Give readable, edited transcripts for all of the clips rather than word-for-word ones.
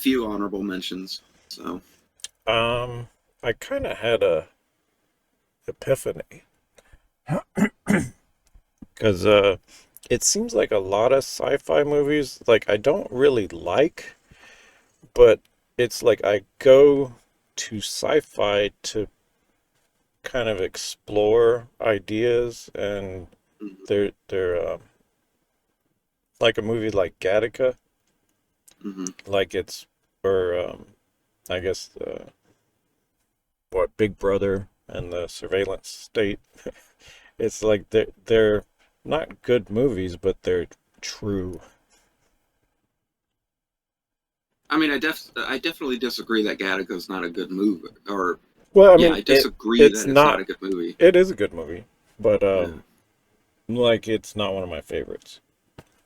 few honorable mentions. So, I kind of had a epiphany because it seems like a lot of sci-fi movies, like I don't really like, but it's like I go to sci-fi to kind of explore ideas, and they're like a movie like Gattaca, mm-hmm. like it's or I guess what Big Brother and the surveillance state. It's like they're not good movies, but they're true. I mean, I definitely disagree that Gattaca's not a good movie. Or Well, I yeah, mean I disagree it's that it's not not. a good movie. It is a good movie, but Yeah. like it's not one of my favorites.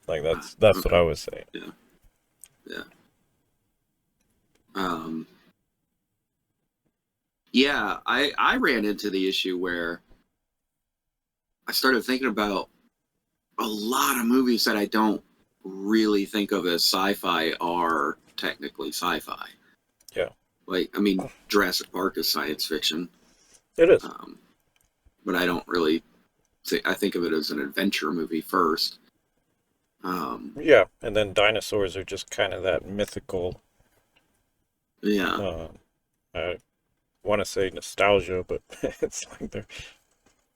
Like that's what Okay. I was saying. Yeah. Yeah. Um. Yeah. I ran into the issue where I started thinking about a lot of movies that I don't really think of as sci-fi are technically sci-fi. Yeah, Like, I mean, Jurassic Park is science fiction, it is. um, but I don't really. I think of it as an adventure movie first. Um, Yeah, and then dinosaurs are just kind of that mythical. yeah. Uh, I want to say nostalgia, but it's like they're.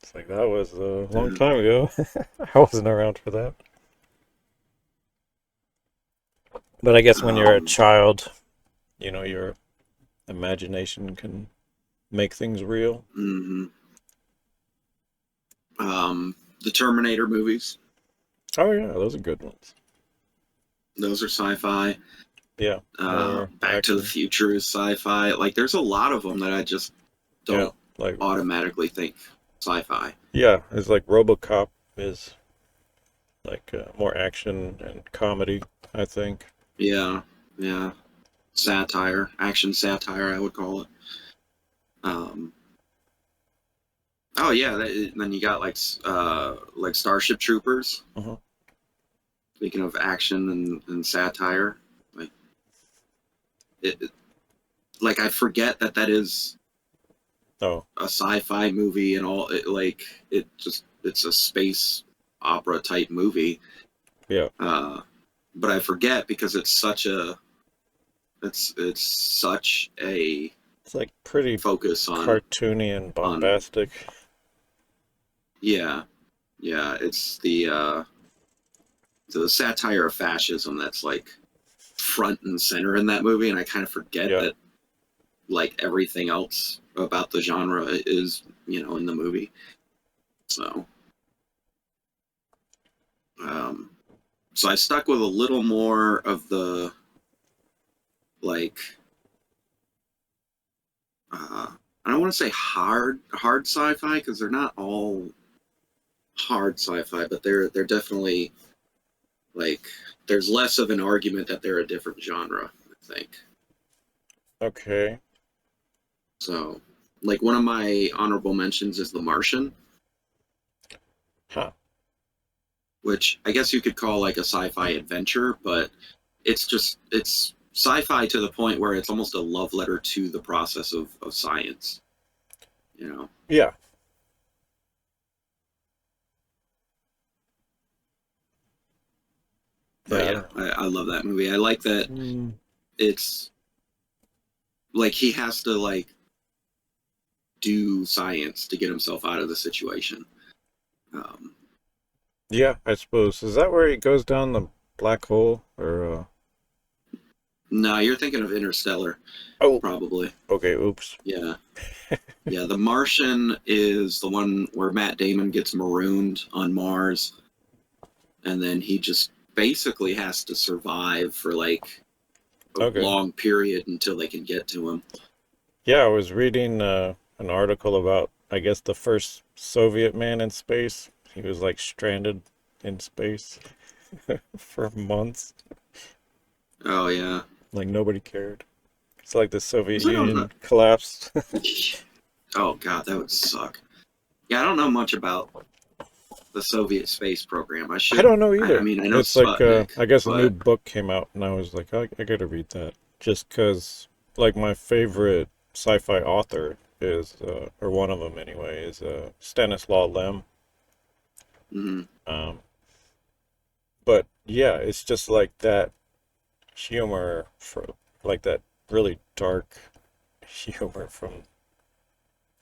It's like that was a long Yeah. time ago. I wasn't around for that. But I guess when you're a Um, child, your imagination can make things real. mhm. The Terminator movies, Oh yeah, those are good ones. those are sci-fi. Yeah, more Back to the action. Future is sci-fi. Like, there's a lot of them that I just Yeah, don't like automatically think sci-fi. yeah, it's like RoboCop is like more action and comedy, I think. Yeah, yeah. Satire, action satire, I would call it. Um, oh yeah, then you got like Starship Troopers. Uh-huh. Speaking of action and satire, like like I forget that is Oh, a sci-fi movie and all. It's a space opera type movie. yeah. Uh, but I forget because it's such a It's like pretty focus cartoony and on bombastic. yeah, yeah. It's the satire of fascism that's like front and center in that movie, and I kind of forget Yeah. that like everything else about the genre is in the movie. So um, so I stuck with a little more of the like I don't want to say hard sci-fi because they're not all hard sci-fi, but they're definitely like there's less of an argument that they're a different genre, I think. Okay. So like one of my honorable mentions is The Martian, Huh. which I guess you could call like a sci-fi adventure, but it's sci-fi to the point where it's almost a love letter to the process of science, you know. Yeah. But Yeah, I yeah, don't know. I love that movie. I like that Mm, it's like he has to like do science to get himself out of the situation. Um, yeah, I suppose. Is that where he goes down the black hole or no, you're thinking of Interstellar, Oh, probably. okay, oops. Yeah, yeah. The Martian is the one where Matt Damon gets marooned on Mars, and then he just basically has to survive for like a Okay. long period until they can get to him. Yeah, I was reading an article about, I guess, the first Soviet man in space. He was like stranded in space for months. Oh yeah, Like nobody cared. It's like the Soviet was it on the? Union collapsed. Oh god, that would suck. Yeah, I don't know much about the Soviet space program. I I should. don't know I either. mean, I know It's like Sputnik, I guess a new but book came out, and I was like, I gotta read that. just because, like, my favorite sci-fi author is, or one of them anyway, is Stanislaw Lem. Hmm. Um, but yeah, it's just like that humor for like that really dark humor from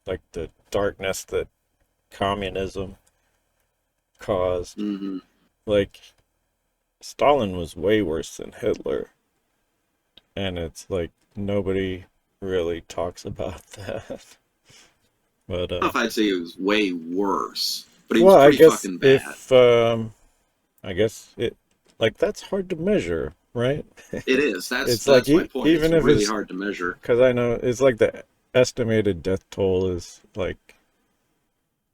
like the darkness that communism caused. Hmm. Like Stalin was way worse than Hitler, and it's like nobody really talks about that. But I don't know if I'd say it was way worse, but he was well, I pretty guess fucking bad. if I guess it like that's hard to measure, right? It is. It's like That's my point. It's even if really it's hard to measure. because I know it's like the estimated death toll is like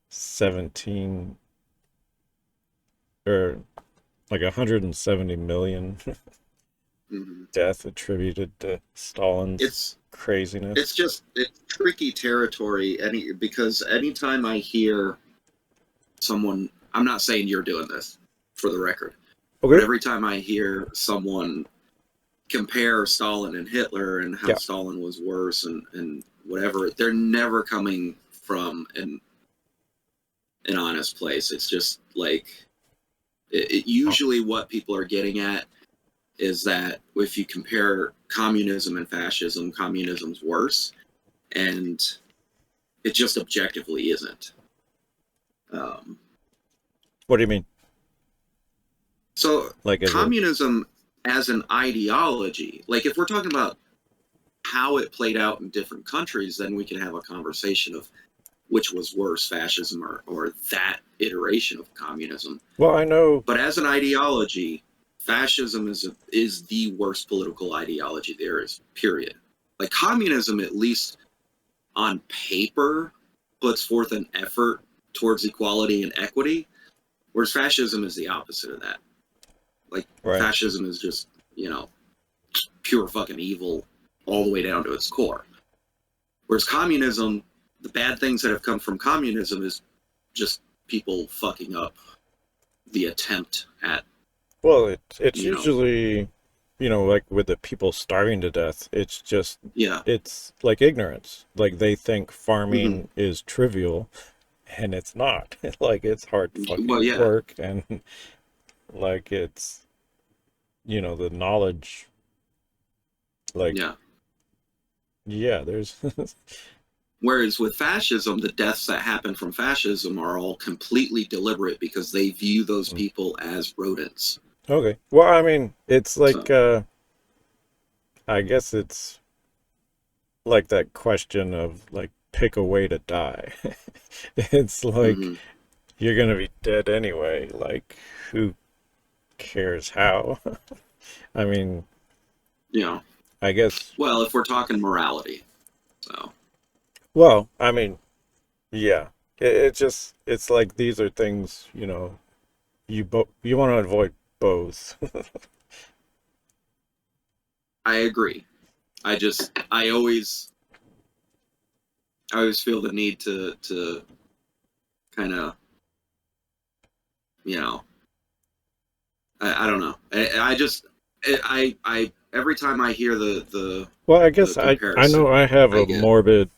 17 or like 170 million Hmm. death attributed to Stalin's It's craziness. it's tricky territory. Because anytime I hear someone, I'm not saying you're doing this for the record, but Okay. every time I hear someone compare Stalin and Hitler and how Yeah. Stalin was worse and whatever, they're never coming from an honest place. It's just like Oh, usually what people are getting at is that if you compare communism and fascism, communism's worse, and it just objectively isn't. Um, what do you mean? so Like, is it communism as an ideology, like if we're talking about how it played out in different countries, then we can have a conversation of which was worse, fascism or that iteration of communism. well, I know. But as an ideology, fascism is the worst political ideology there is, period. Like communism, at least on paper, puts forth an effort towards equality and equity, whereas fascism is the opposite of that. Like Right. fascism is just, pure fucking evil all the way down to its core. Whereas communism, the bad things that have come from communism is just people fucking up the attempt at, Well, it's you know, usually, like with the people starving to death, it's just yeah. it's like ignorance. Like they think Hmm. farming is trivial, and it's not. Like it's hard Well, fucking yeah, work, and like it's the knowledge. Like yeah. yeah, there's Whereas with fascism, the deaths that happen from fascism are all completely deliberate because they view those people as rodents. okay. Well, I mean, it's like So, I guess it's like that question of like pick a way to die. It's like hmm. you're gonna be dead anyway. Like who cares how? I mean, you know, I guess. well, if we're talking morality, so Well, I mean, yeah. It just it's like these are things you want to avoid both. I agree. I always feel the need to kind of, you know, I don't know. I just, I every time I hear Well, I the guess I know comparison, I have I a get, morbid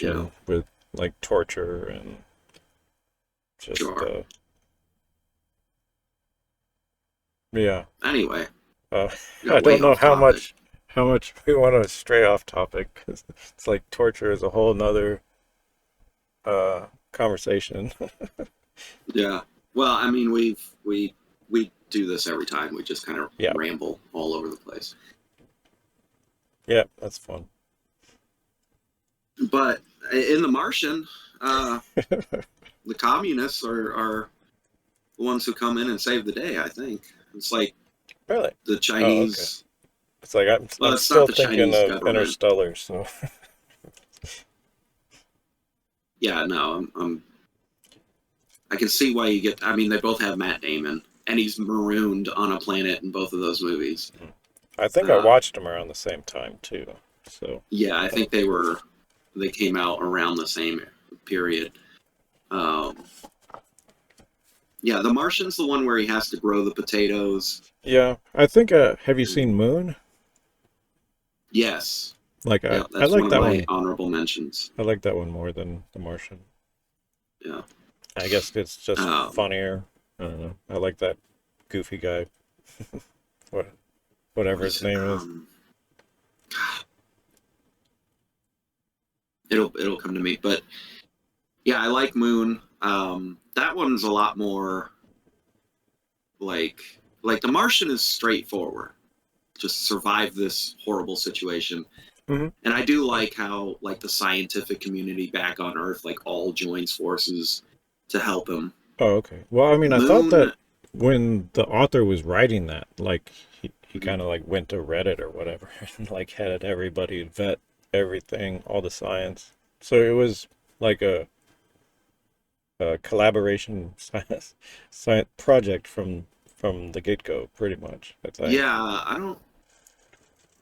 you know, fascination with like torture and just sure. yeah. Anyway, Uh, we I got way don't know off topic. how much we want to stray off topic 'cause it's like torture is a whole nother conversation. Yeah. Well, I mean, we do this every time. We just kind of Yeah, ramble all over the place. yeah, that's fun. But in The Martian, uh, the communists are the ones who come in and save the day. I think it's like Really? the Oh, okay. Chinese. It's like Well, I'm it's not still the thinking Chinese of government. Interstellar, so Yeah, no, I can see why you get. I mean, they both have Matt Damon, and he's marooned on a planet in both of those movies. I think I Uh, watched them around the same time too. So yeah, I think they came out around the same period. Um, yeah, The Martian's the one where he has to grow the potatoes. yeah, I think have you seen Moon? Yes. Like Yeah, I that's one like of that my one. honorable mentions. I like that one more than The Martian. Yeah. I guess it's just Um, funnier. I don't know. I like that goofy guy. What what whatever is his it? name is. It'll come to me. But yeah, I like Moon. That one's a lot more like The Martian is straightforward. Just survive this horrible situation. Hmm. And I do like how like the scientific community back on Earth like all joins forces to help him. Oh, okay. Well, I mean, I thought that Moon. when the author was writing that, like he kind of like went to Reddit or whatever and like had everybody vet everything, all the science. So it was like a collaboration science project from the get-go, pretty much, I think. Yeah,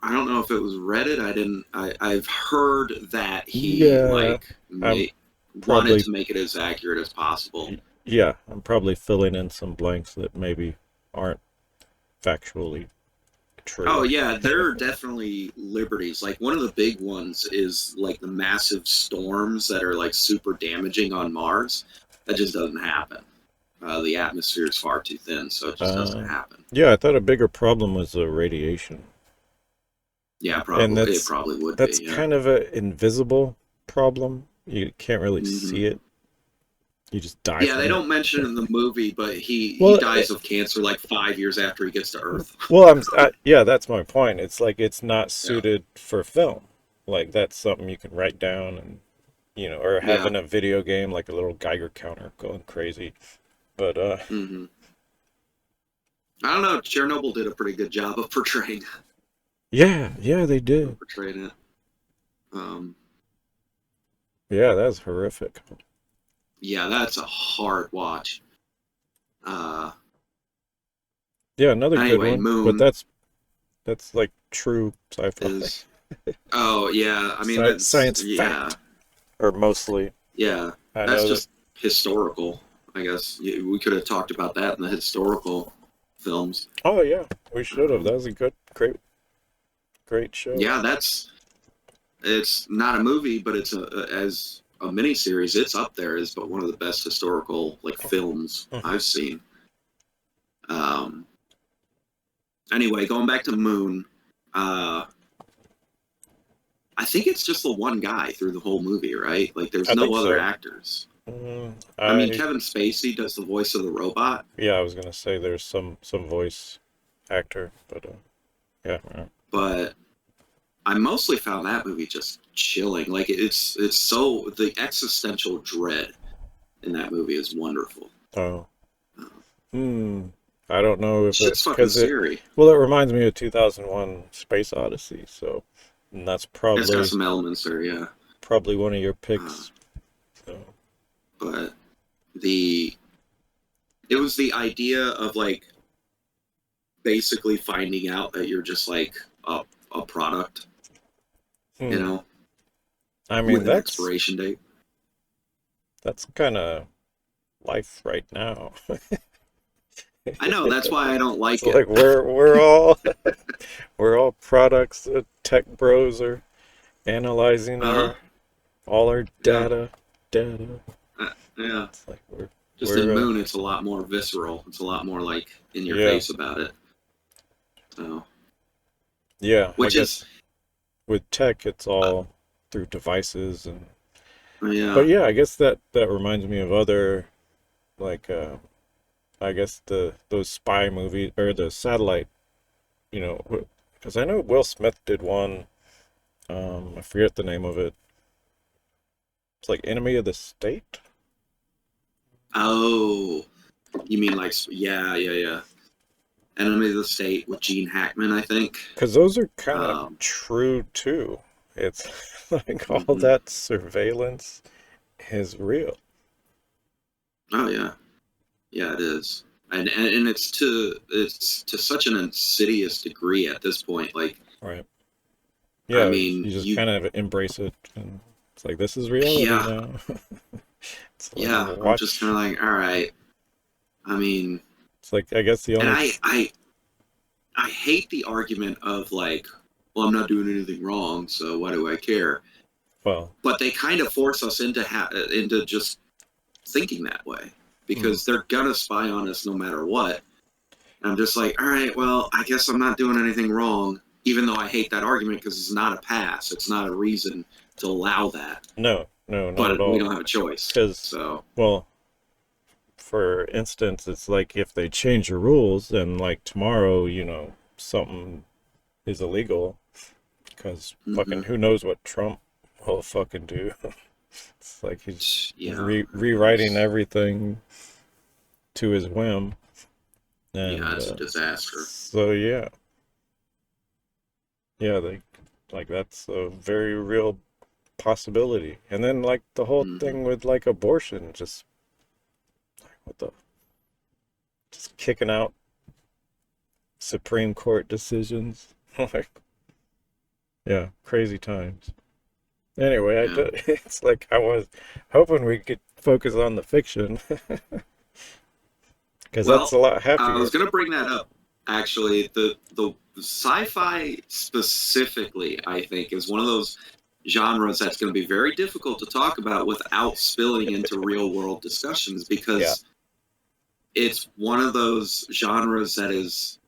I don't know if it was Reddit. I didn't. I've heard that he Yeah, like I'm wanted probably to make it as accurate as possible. yeah, I'm probably filling in some blanks that maybe aren't factually Oh true. yeah, there are definitely liberties. Like one of the big ones is like the massive storms that are like super damaging on Mars. That just doesn't happen. The atmosphere is far too thin, so it just doesn't Uh, happen. yeah, I thought a bigger problem was the radiation. Yeah, And probably it probably would that's be. Yeah. kind of an invisible problem. You can't really Hmm. see it. You just die Yeah, they from it. don't mention it in the movie, but he Well, dies of cancer like 5 years after he gets to Earth. well, yeah, that's my point. It's like it's not Yeah. suited for film. Like that's something you can write down and or have Yeah. in a video game like a little Geiger counter going crazy. But Hmm. I don't know. Chernobyl did a pretty good job of yeah, they did. portraying it. Um, Yeah, that's horrific. yeah, that's a hard watch. Uh, Yeah, another good anyway, one, but Moon that's like true sci-fi. is. Oh yeah, I mean that's Science yeah, fact, or mostly. yeah. I That's know that. just historical. I guess we could have talked about that in the historical films. Oh yeah, we should have. That Um, was a great show. yeah, that's it's not a movie, but it's as a miniseries. It's up there as but one of the best historical like films Mhm. I've seen. Um, anyway, going back to Moon, uh, I think it's just the one guy through the whole movie, right? Like, there's I no think other so. actors. Mm, I mean, I Kevin Spacey does the voice of the robot, yeah, I was gonna say there's some voice actor, but yeah, yeah. but I mostly found that movie just chilling. Like, it's so the existential dread in that movie is wonderful. Oh, Uh, hmm. I don't know if shit's it's fucking because scary. well, it reminds me of 2001 Space Odyssey, so and that's It's got some elements there, yeah. probably one of your Uh, picks. So, but the it was the idea of like basically finding out that you're just like a product, you hmm. know, I mean, with an expiration date. that's kind of life right now. I know that's why I don't It's like it. like we're all products. Tech bros are analyzing Uh huh. all our Yeah. data. Yeah. It's like Just in we're Moon, it's a lot more visceral. It's a lot more like in your yeah, face about it. So, yeah. I which is guess with tech, it's uh, all through devices and but yeah. yeah, I guess that reminds me of other like I guess those spy movies or the satellite, because I know Will Smith did one. I forget the name of it. It's like Enemy of the State. Oh, you mean like yeah, yeah, yeah. Enemy of the State with Gene Hackman, I think. Because those are kind of Um, true too. It's like all mhm. that surveillance is real. Oh yeah, yeah, it is, and it's to such an insidious degree at this point. Like, Right. I Yeah, mean, you just you, kind of embrace it, and it's like this is reality yeah, now. It's like yeah. I'm just kind watch. of like, all right. I mean, It's like I guess the and only. I hate the argument of like, well, I'm not doing anything wrong, so why do I care? Well, But they kind of force us into just thinking that way mm, because they're gonna spy on us no matter what. And I'm just like, all right, well, I guess I'm not doing anything wrong, even though I hate that argument because it's not a pass. It's not a reason to allow that. no, no, not at But we all. don't have a choice. Because, So, well, for instance, it's like if they change the rules and like tomorrow, something is illegal, because fucking mm-hmm. who knows what Trump will fucking do. It's like he's Yeah, rewriting everything to his whim. yeah, And it's a disaster. so, yeah, yeah, like that's a very real possibility. And then like the whole Mm-hmm. thing with like abortion, just what the, just kicking out Supreme Court decisions. Like, yeah, crazy times. Anyway, Yeah. it's like I was hoping we could focus on the fiction because that's Well, a lot I was happier. gonna bring that up. Actually, the sci-fi specifically, I think, is one of those genres that's going to be very difficult to talk about without spilling into real world discussions Yeah, because it's one of those genres that is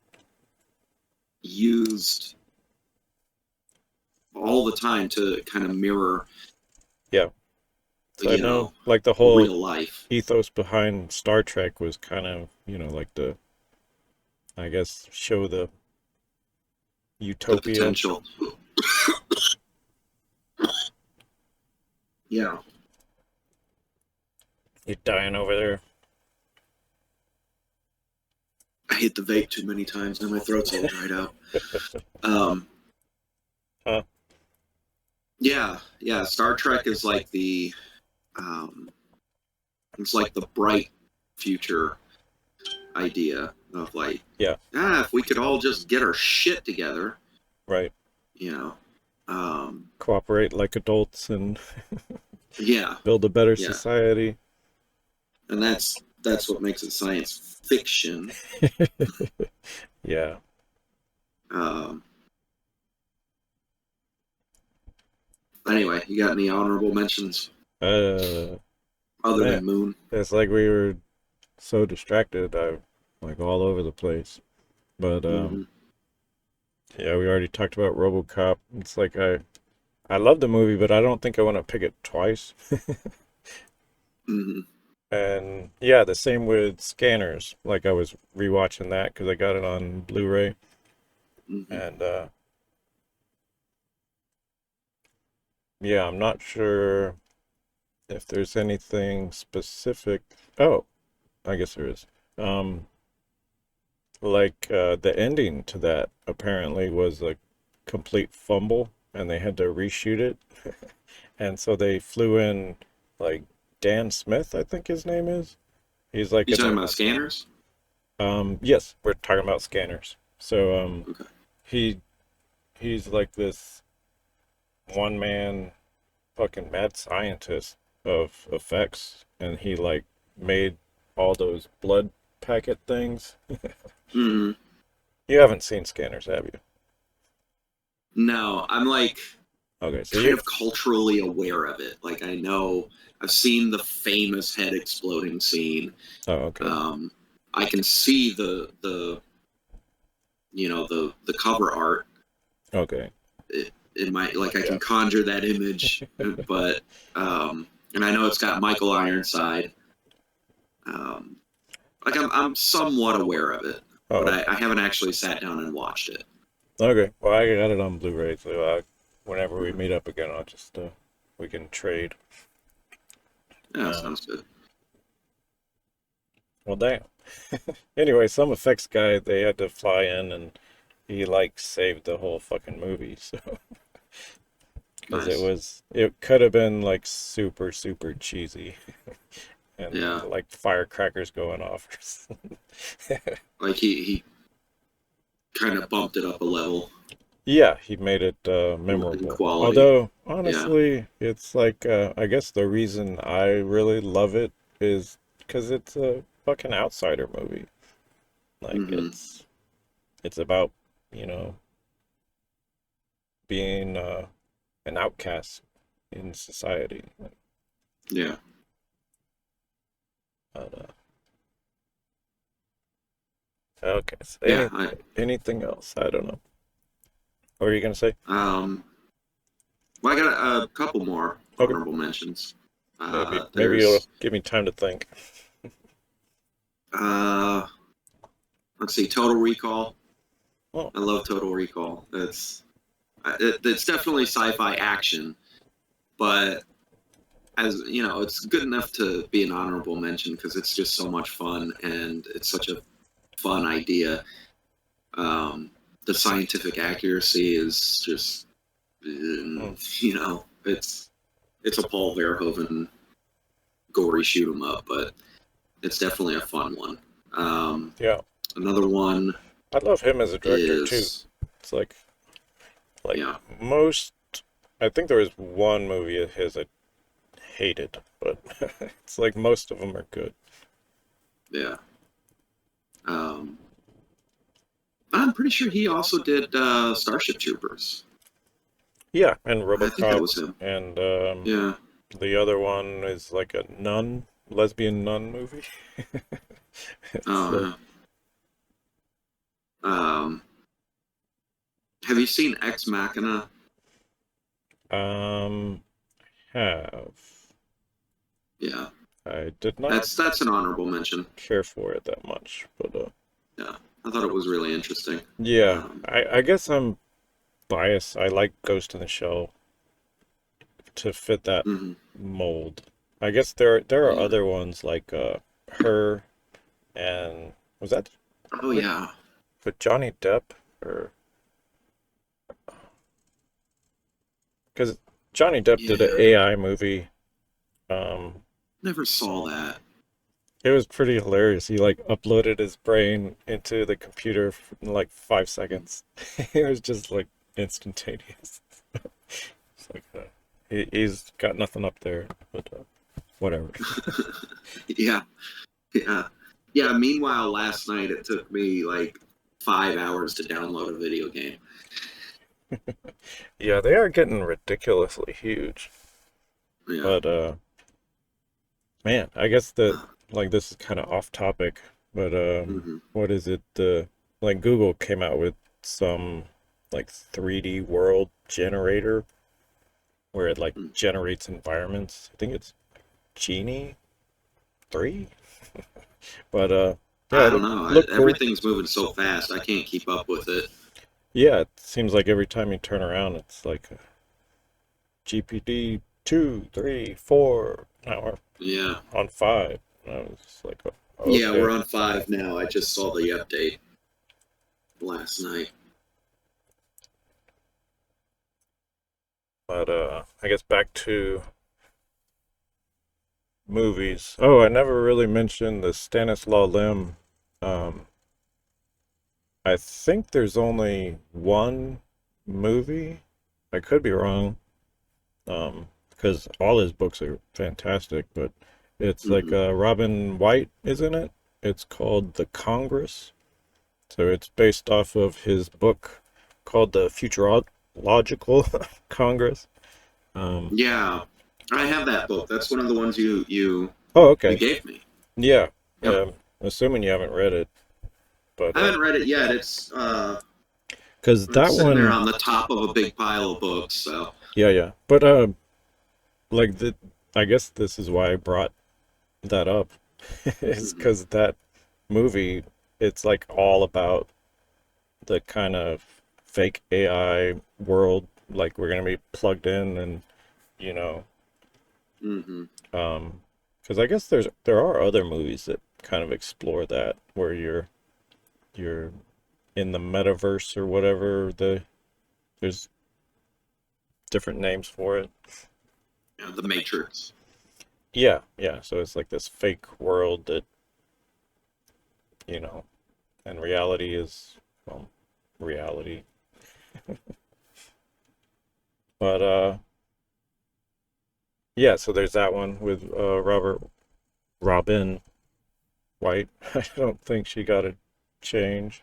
used all the time to kind of mirror, yeah. So I you know know, like the whole real life, ethos behind Star Trek was kind of, like the, I guess, show the the utopia. potential. Yeah, You're dying over there. I hit the vape too many times and my throat's all dried out. Um, Huh? yeah, yeah. Star Trek is like um, it's like the bright future idea of like, Yeah, if we could all just get our shit together, right. you know, um, Cooperate like adults and yeah, build a better yeah, society. and that's what makes it science fiction. Yeah. Um, anyway, you got any honorable mentions Uh, other man, than Moon? it's like we were so distracted. I like all over the place. But Mm-hmm. yeah, we already talked about RoboCop. It's like I love the movie, but I don't think I want to pick it twice. Mm-hmm. And yeah, the same with Scanners. Like I was rewatching that because I got it on Blu-ray, Mm-hmm. and yeah, I'm not sure if there's anything specific. Oh, I guess there is. Um, like the ending to that apparently was a complete fumble, and they had to reshoot it. And so they flew in like Dan Smith, I think his name is. He's like You in talking a about Scanners? yes, we're talking about Scanners. So Okay. he he's like this one man fucking mad scientist of effects, and he like made all those blood packet things. Mm-hmm. You haven't seen Scanners, have you? No, I'm like Okay, so kind you of culturally aware of it. Like I know I've seen the famous head exploding scene. oh okay. Um, I can see the cover art. Okay. It might like I Yeah. can conjure that image, but and I know it's got Michael Ironside. Um, like I'm somewhat aware of it, but Oh, I okay. haven't actually sat down and watched it. Okay. Well, I got it on Blu-ray, so whenever we Mhm. meet up again, I'll just we can trade. Yeah, Uh, sounds good. well, damn. Anyway, some effects guy, they had to fly in, and he like saved the whole fucking movie. So because Nice. it could have been like super super cheesy and Yeah, like firecrackers going off. like he kind of bumped it up a level Yeah, he made it in memorable. quality. Although Yeah. honestly, it's like I guess the reason I really love it is because it's a fucking outsider movie. Like Hmm. it's about, you know, being an outcast in society. Yeah. But, okay, so Yeah. anything else? I don't know. What were you gonna say? Um, well, I got a couple more Okay, honorable mentions. maybe you'll There's give me time to think. uh, let's see, Total Recall. Oh, I love Total Recall. It's definitely sci-fi action, but as you know, it's good enough to be an honorable mention because it's just so much fun and it's such a fun idea. The scientific accuracy is just, hmm, you know, it's a Paul Verhoeven gory shoot 'em up, but it's definitely a fun one. Um, yeah. Another one I love him as a director too. is It's like yeah, most. I think there was one movie of his I hated, but it's like most of them are good. yeah. Um, I'm pretty sure he also did Starship Troopers. Yeah, and I think that RoboCop, was him. and Yeah. the other one is like a lesbian nun movie. It's Oh, yeah. Have you seen Ex Machina? um have Yeah, I did not that's an honorable mention. care for it that much, but Yeah, I thought it was really interesting. yeah, Um, I guess I'm biased. I like Ghost in the Shell to fit that mhm, mold. I guess there are yeah. other ones like Her and was that Oh with yeah. Johnny Depp or because Johnny Depp did an Yeah. AI movie. Um, Never saw that. it was pretty hilarious. He like uploaded his brain into the computer in like 5 seconds. It was just like instantaneous. It's like he's got nothing up there, but whatever. Yeah. Yeah. Yeah. Meanwhile, last night it took me like 5 hours to download a video game. Yeah, they are getting ridiculously huge. Yeah. But man, I guess that like this is kind of off topic, but Hmm. what is it? Like Google came out with some like 3D world generator where it like generates environments. I think it's Genie 3, but yeah, I it don't know. looked cool. Everything's moving so fast. I can't keep up with it. Yeah, it seems like every time you turn around, it's like GPT 2, 3, 4. Now we're Yeah. on 5. And I was just like, Yeah. okay. We're on 5 now. I just saw the update last night. But I guess back to movies. Oh, I never really mentioned the Stanislaw Lem. Um, I think there's only one movie. I could be wrong, because all his books are fantastic, but it's like Hmm. Robin White, isn't it? It's called The Congress. So it's based off of his book called The Futurological Congress. Um, Yeah. I have that book. That's one of the ones oh, you okay. gave me. Yeah. Yep. Assuming you haven't read it, but I haven't read it yet. because It's that sitting there one, on the top of a big pile of books. So. yeah, yeah. But like I guess this is why I brought that up, is Hmm. because that movie, it's like all about the kind of fake AI world, like we're gonna be plugged in, and you know, Hmm. because I guess there are other movies that kind of explore that where you're in the metaverse or whatever. There's different names for it. Yeah, the Matrix. Yeah, yeah. So it's like this fake world that, you know, and reality is, well, reality. But yeah, so there's that one with Robin White. I don't think she got a change.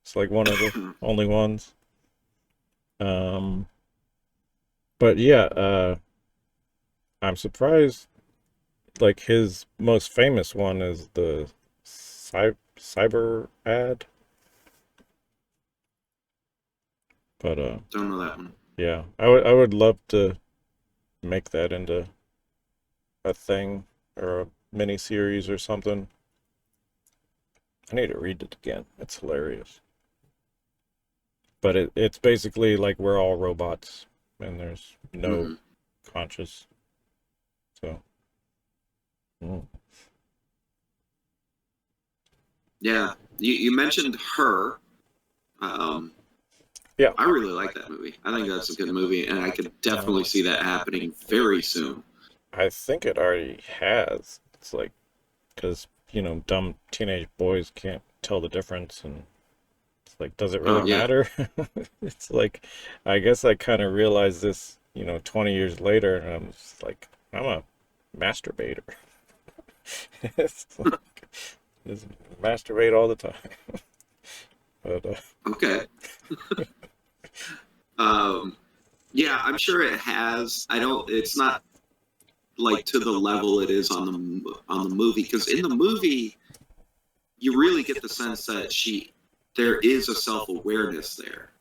It's like one of the only ones. Um But yeah, I'm surprised. Like his most famous one is the cyber ad. But Don't know that one. yeah, I would love to make that into a thing or a mini series or something. I need to read it again. It's hilarious. But it's basically like we're all robots and there's no Hmm. conscious. So, mm. Yeah, you mentioned Her. Um, Yeah, I really like that movie. I think that's a good movie, and I could definitely see that happening very soon. I think it already has. It's like, because, dumb teenage boys can't tell the difference. And it's like, does it really Oh yeah. matter? It's like, I guess I kind of realized this, 20 years later, and I'm just like, I'm a masturbator. It's like, just masturbate all the time. But, Okay. Um, yeah, I'm sure it has. I don't. It's not like to the level it is on the movie, because in the movie you really get the sense that there is a self awareness there,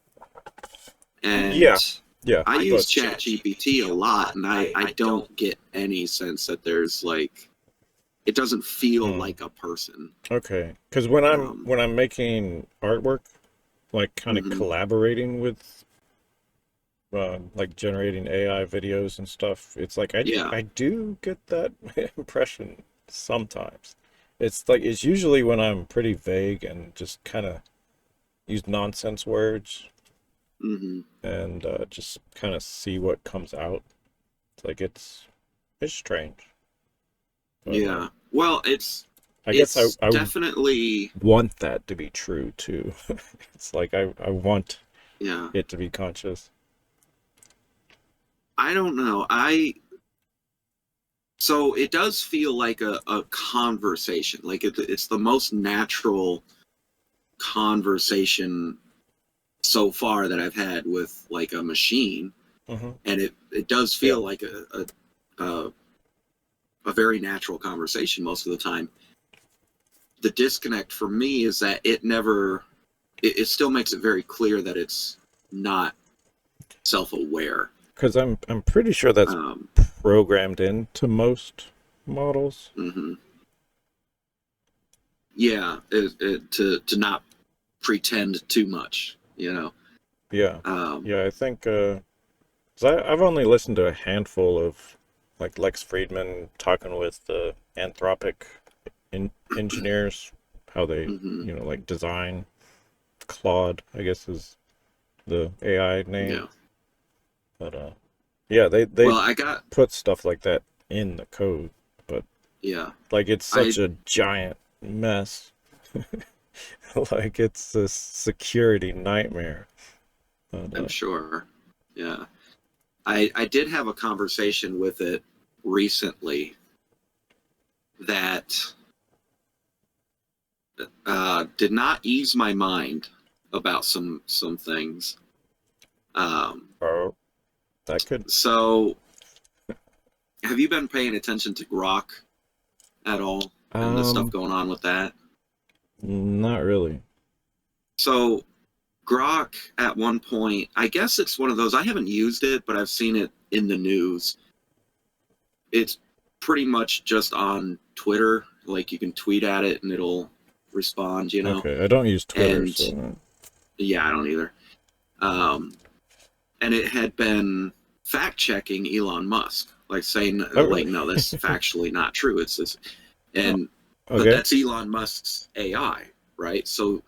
yeah, and yeah, I use but, Chat GPT a lot, and I don't get any sense that there's like it doesn't feel hmm, like a person. okay. Because when I'm Um, when I'm making artwork, like kind of mhm. collaborating with like generating AI videos and stuff, it's like I Yeah, I do get that impression sometimes. It's like it's usually when I'm pretty vague and just kind of use nonsense words hmm, and just kind of see what comes out. It's like it's strange, but yeah. Well, I guess I it's I definitely, want that to be true too. It's like I want yeah. it to be conscious. I don't know. I So it does feel like a conversation. Like it's the most natural conversation so far that I've had with like a machine, Hmm. and it does Yeah. feel like a, a very natural conversation most of the time. The disconnect for me is that it still makes it very clear that it's not self-aware. Because I'm pretty sure that's Um, programmed into most models. mhm. Yeah, to not pretend too much, you know. Yeah. Um, Yeah, I think 'cause I've only listened to a handful of like Lex Friedman talking with the Anthropic engineers, how they, mhm, like design Claude, I guess is the AI name. yeah. But yeah, they Well, I got, put stuff like that in the code, but yeah. like it's such I a giant mess. Like it's a security nightmare. But, am sure. Yeah. I did have a conversation with it recently that did not ease my mind about some things. Um, oh, that could. so, have you been paying attention to Grok at all and the stuff Um, going on with that? Not really. So, Grok at one point, I guess it's one of those. I haven't used it, but I've seen it in the news. It's pretty much just on Twitter. Like you can tweet at it and it'll respond, you know. Okay, I don't use Twitter, And so yeah, I don't either. Um, and it had been fact checking Elon Musk, like saying oh like, really? no, that's factually not true. It's this, Oh, and but okay, that's Elon Musk's AI, right? So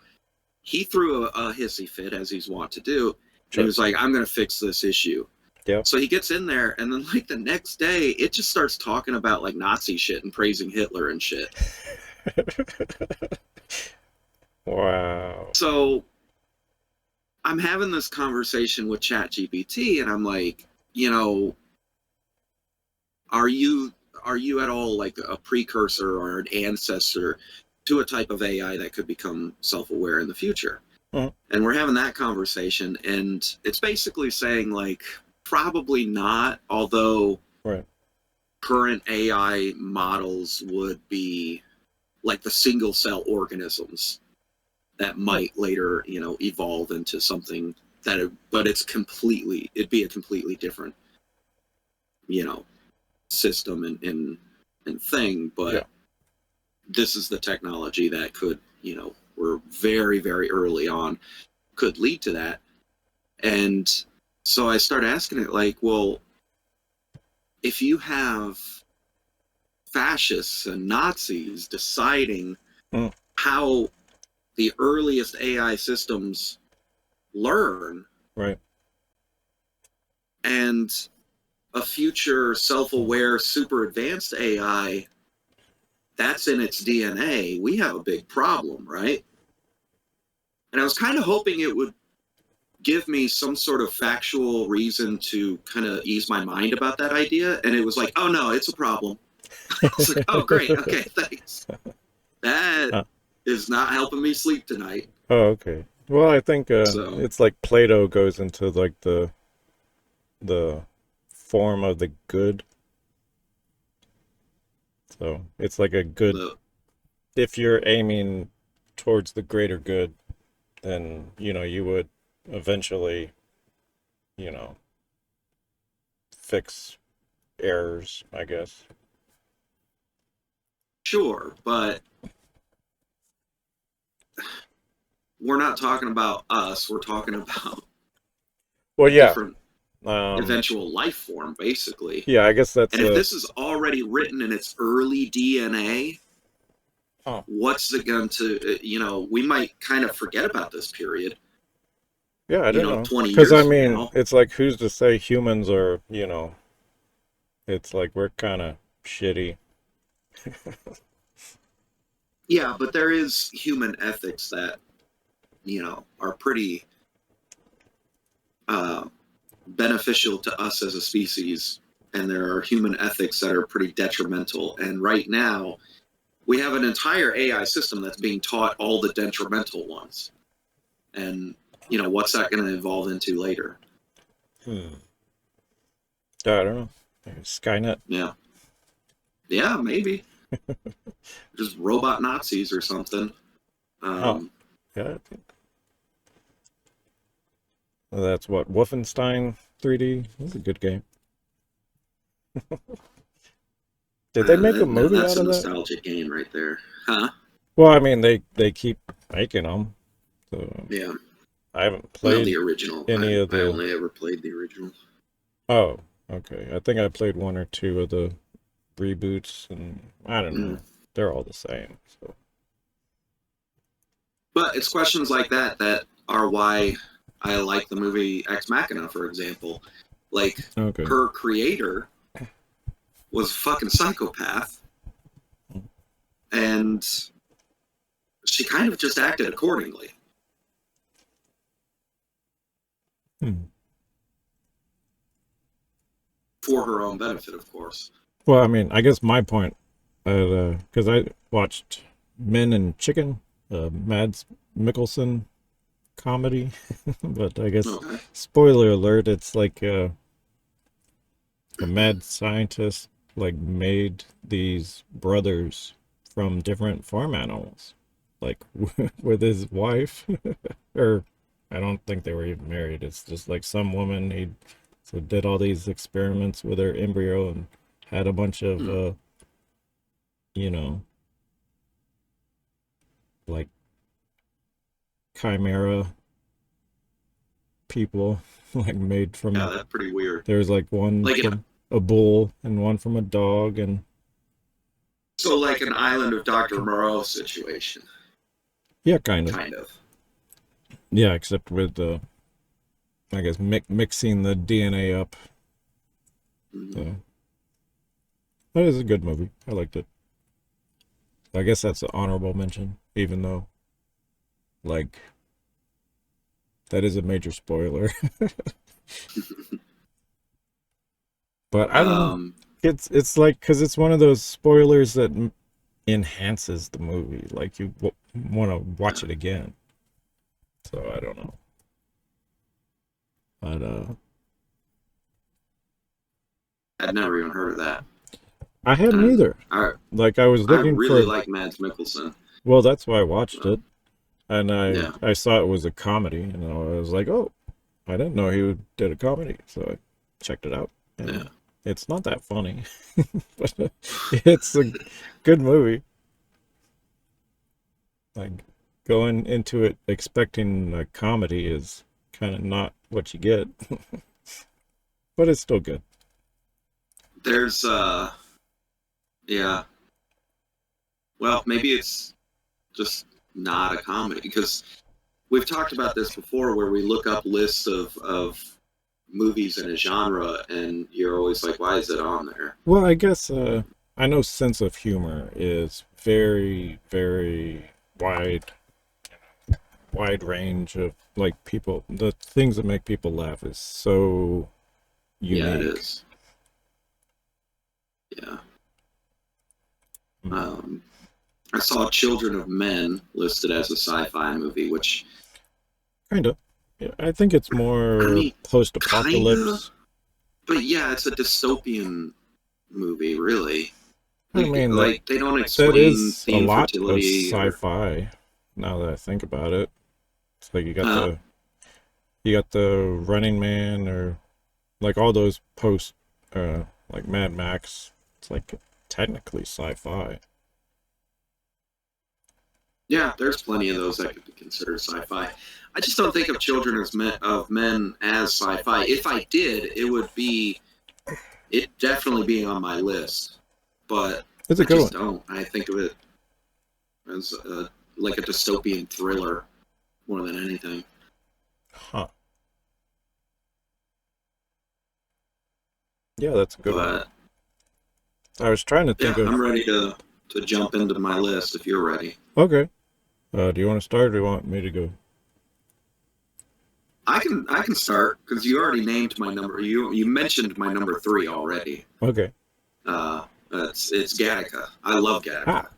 he threw a hissy fit as he's wont to do, and he sure. was like, "I'm going to fix this issue." Yeah. So he gets in there, and then like the next day, it just starts talking about like Nazi shit and praising Hitler and shit. Wow. So I'm having this conversation with ChatGPT, and I'm like, you know, are you are you at all like a precursor or an ancestor to a type of AI that could become self-aware in the future? Mhm. And we're having that conversation, and it's basically saying like, probably not, although Right. current AI models would be like the single cell organisms that Yeah. might later, evolve into something but it'd be a completely different, you know, system and thing. Yeah. But this is the technology that could, we're very, very early on, could lead to that. And so I start asking it like, well, if you have fascists and Nazis deciding Mm, how the earliest AI systems learn, right. and a future self-aware super advanced AI that's in its DNA, we have a big problem, right? And I was kind of hoping it would give me some sort of factual reason to kind of ease my mind about that idea. And it was like, oh no, it's a problem. It's like, oh great, okay, thanks. That Uh, is not helping me sleep tonight. oh, okay. Well, I think So it's like Plato goes into like the form of the good. So it's like a good. the If you're aiming towards the greater good, then you would eventually you know fix errors, I guess. sure, but we're not talking about us. We're talking about Well, a yeah. different Um, eventual life form, basically. yeah, I guess that's And if a. this is already written in its early DNA, Oh, what's it going to, we might kind of forget about this period, yeah, I don't know. 20 Because I years from mean, now. it's like who's to say humans are, it's like we're kind of shitty. Yeah, but there is human ethics that, are pretty uh, beneficial to us as a species. And there are human ethics that are pretty detrimental. And right now, we have an entire AI system that's being taught all the detrimental ones. And, what's that going to evolve into later? Hmm. I don't know. Maybe Skynet. Yeah. Yeah, maybe. Just robot Nazis or something. Oh, Um, yeah. That's what Wolfenstein 3D. That's a good game. Did they make a movie that's out a of that? nostalgic game right there. Huh? Well, I mean, they keep making them. So Yeah. I haven't Well, the played original. any of I the. only ever played the original. Oh, okay. I think I played one or two of the reboots, and I don't Mm. know. They're all the same. So But it's questions like that that are why I like the movie Ex Machina, for example. Like, okay. her creator was a fucking psychopath, and she kind of just acted accordingly Hmm. for her own benefit, of course. Well, I mean, I guess my point, because I watched Men and Chicken, Mads Mikkelsen comedy, but I guess Okay. spoiler alert, it's like a mad scientist like made these brothers from different farm animals, like with his wife, or I don't think they were even married. It's just like some woman he so did all these experiments with her embryo and had a bunch of Hmm. you know like chimera people like made Yeah, from that's pretty weird. there's like one Like an from a bull and one from a dog and like an Island of Dr. Moreau situation, yeah, kind of. kind of. Yeah, except with the I guess mixing the DNA up. Mm-hmm. So that is a good movie. I liked it. I guess that's an honorable mention, even though like that is a major spoiler. But I don't know. um, It's like because it's one of those spoilers that enhances the movie. Like you want to watch it again. So I don't know. But I'd never even heard of that. I hadn't And either. I Like I was I looking really for, like Mads Mikkelsen. well, that's why I watched it, and Yeah, I saw it was a comedy, and I was like, oh, I didn't know he did a comedy, so I checked it out, yeah. and it's not that funny, but it's a good movie. Like going into it expecting a comedy is kind of not what you get, but it's still good. There's yeah. Well, maybe it's just not a comedy because we've talked about this before where we look up lists of movies in a genre and you're always like, why is it on there? Well, I guess I know sense of humor is very, very wide range of like people. The things that make people laugh is so Yeah, it unique. is. Yeah. Mm. Um, I saw Children of Men listed as a sci-fi movie, which Kind of. Yeah, I think it's I more mean, kinda, post-apocalypse. but yeah, it's a dystopian movie, really. I mean that Like they don't that explain is the a lot of infertility or sci-fi. Now that I think about it, it's like uh, you got the Running Man or like all those post like Mad Max. It's like technically sci-fi. yeah, there's plenty of those that could be considered sci-fi. I just don't think of Children of Men as sci-fi. If I did, it definitely being on my list, but It's a I good just one. don't. I think of it as like a dystopian thriller more than anything. Huh. Yeah, that's a good one. But I was trying to think yeah, of. I'm ready to jump into my list if you're ready. Okay. Do you want to start or do you want me to go? I can start because you already named my number. You mentioned my number three already. Okay. It's Gattaca. I love Gattaca. Ah.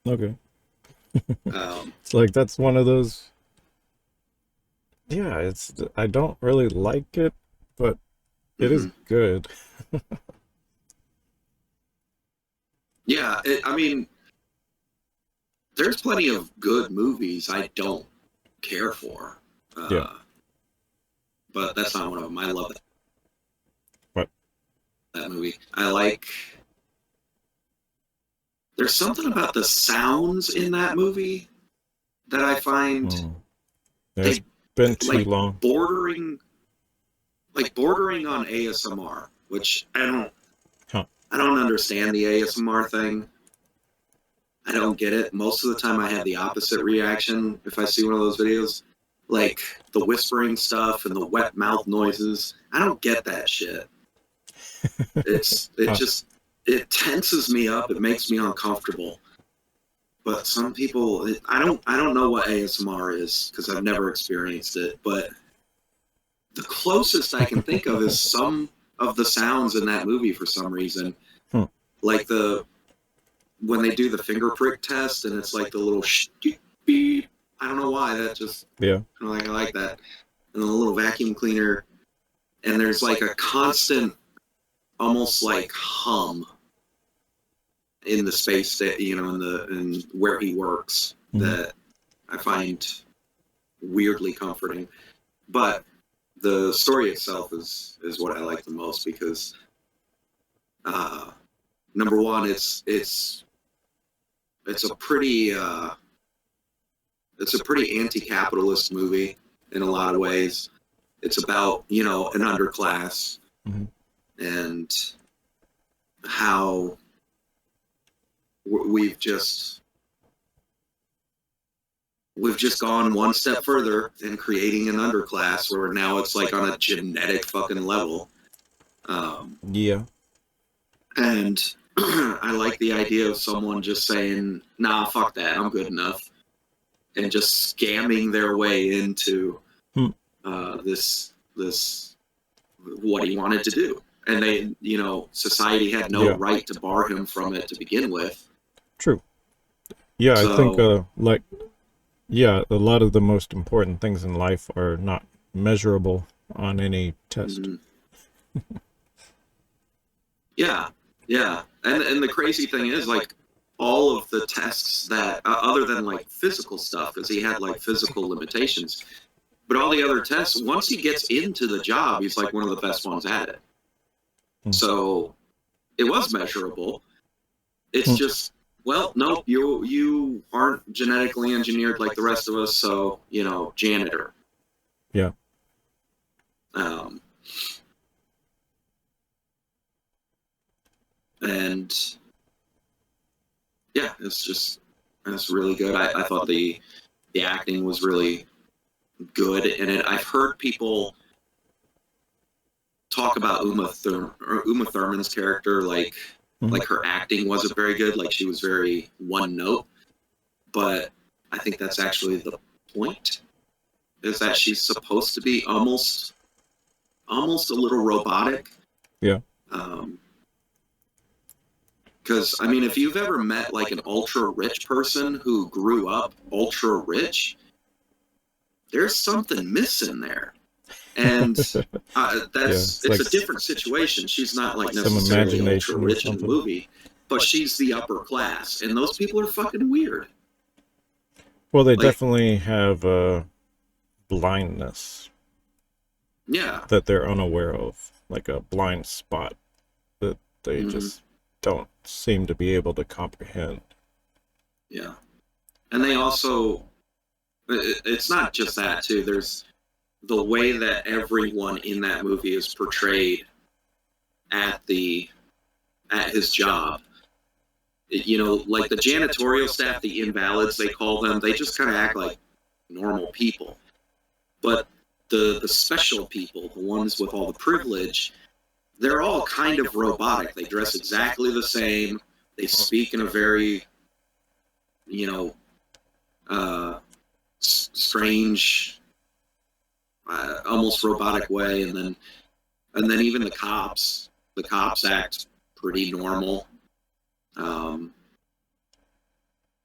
Okay. Um, It's like that's one of those. Yeah, it's. I don't really like it, but it is mhm. good. Yeah, I mean, there's plenty of good movies I don't care for, Yeah. but that's not one of them. I love But that movie. I like. There's something about the sounds in that movie that I find mm, yeah, it's they been too like long. bordering bordering on ASMR, which Huh. I don't understand the ASMR thing. I don't get it. Most of the time I have the opposite reaction if I see one of those videos. Like the whispering stuff and the wet mouth noises. I don't get that shit. It Huh. just it tenses me up. It makes me uncomfortable. But some people I don't know what ASMR is because I've never experienced it, but the closest I can think of is some of the sounds in that movie for some reason. Hmm. Like when they do the finger prick test and it's like the little beep. I don't know why that just Yeah. I like that. And the little vacuum cleaner and there's like a constant almost like hum in the space that in where he works Mhm. that I find weirdly comforting. But the story itself is what I like the most because number one, it's a pretty anti-capitalist movie in a lot of ways. It's about an underclass Mhm. and how we've just gone one step further in creating an underclass where now it's like on a genetic fucking level. Yeah. And I like the idea of someone just saying, nah, fuck that, I'm good enough. And just scamming their way into Hmm. this what he wanted to do. And society had no Yeah. right to bar him from it to begin with. True. Yeah, I think So, like yeah, a lot of the most important things in life are not measurable on any test. mhm. Yeah, yeah. And the crazy thing is, like, all of the tests that, other than like physical stuff, because he had like physical limitations, but all the other tests, once he gets into the job, he's like one of the best ones at it. Hmm. So it was measurable. It's Hmm. just, well, nope, you aren't genetically engineered like the rest of us, so janitor. Yeah. Um, and yeah, it's really good. I thought the acting was really good in it. I've heard people talk about Uma Thurman's character, Hmm. like her acting wasn't very good, like she was very one note. But I think that's actually the point, is that she's supposed to be almost a little robotic. Yeah. Because I mean, if you've ever met like an ultra rich person who grew up ultra rich, there's something missing there. And Yeah. that's It's it's like a different situation. She's not like some necessarily ultra imagination or rich in the something. movie, but she's the upper class, and those people are fucking weird. Well, they Like, definitely have blindness yeah, that they're unaware of, like a blind spot that they hmm just don't seem to be able to comprehend. yeah, and they also, it's not just that too. There's the way that everyone in that movie is portrayed at the at his job. Like the janitorial staff, the invalids, they call them, they just kind of act like normal people. But the special people, the ones with all the privilege, they're all kind of robotic. They dress exactly the same. They speak in a very, you know, strange, almost robotic way. And then even the cops act pretty normal. Um,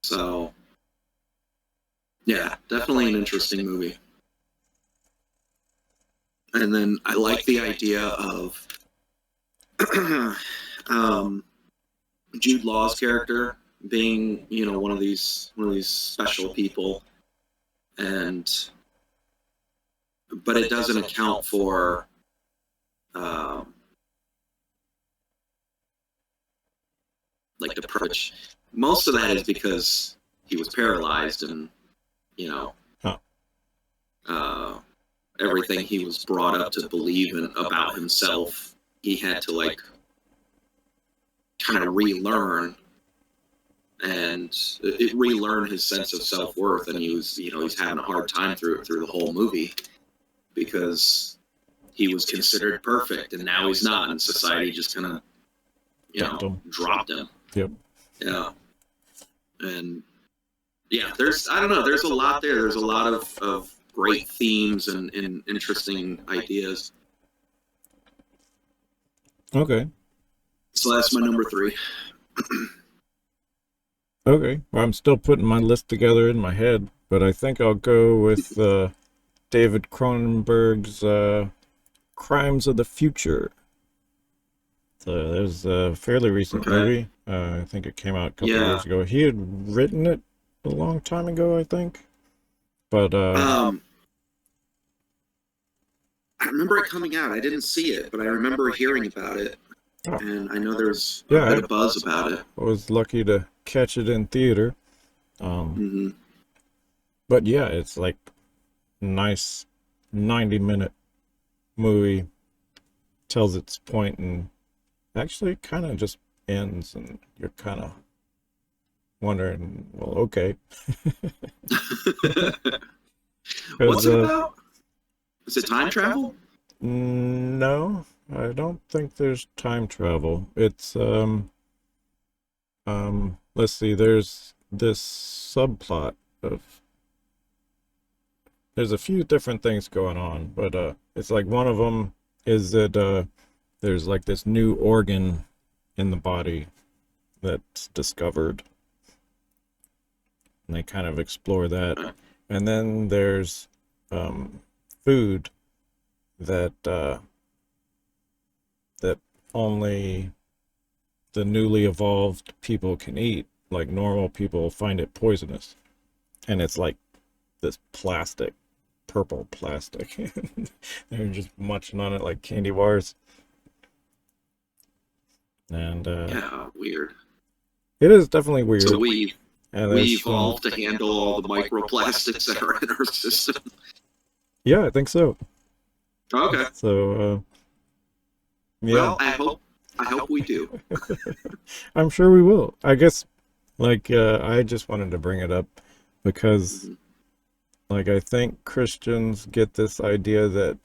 so yeah, definitely an interesting movie. And then I like the idea of um, Jude Law's character being, one of these special people, and but it doesn't account for um, like the privilege. Most of that is because he was paralyzed, and you know Huh. uh, everything he was brought up to believe in about himself, he had to like kind of relearn and relearn his sense of self-worth. And he's having a hard time through the whole movie, because he was considered perfect, and now he's not, and society just kind of Dumped them. dropped him. Yep. Yeah. And yeah, I don't know, there's a lot there. There's a lot of great themes and interesting ideas. Okay. So that's my number three. Okay. Well, I'm still putting my list together in my head, but I think I'll go with David Cronenberg's Crimes of the Future. So there's a fairly recent Okay. movie. I think it came out a couple Yeah. years ago. He had written it a long time ago, I think. But I remember it coming out. I didn't see it, but I remember hearing about it, oh, and I know there's a yeah, bit of buzz about it. I was lucky to catch it in theater. hmm But yeah, it's like nice 90-minute movie, tells its point, and actually kind of just ends, and you're kind of wondering, well, okay. What's 'Cause, it about? Is it time travel? no, I don't think there's time travel. It's let's see, there's this subplot of, there's a few different things going on, but it's like one of them is that there's like this new organ in the body that's discovered, and they kind of explore that. And then there's food that that only the newly evolved people can eat. Like normal people find it poisonous. And it's like this plastic, purple plastic. They're just munching on it like candy bars. And Yeah, weird. it is definitely So weird. And we there's some, evolved to handle all the microplastics that are in our system. yeah, I think so. Okay. So yeah, Well, I hope we do. I'm sure we will. I guess like I just wanted to bring it up because Mhm. like I think Christians get this idea that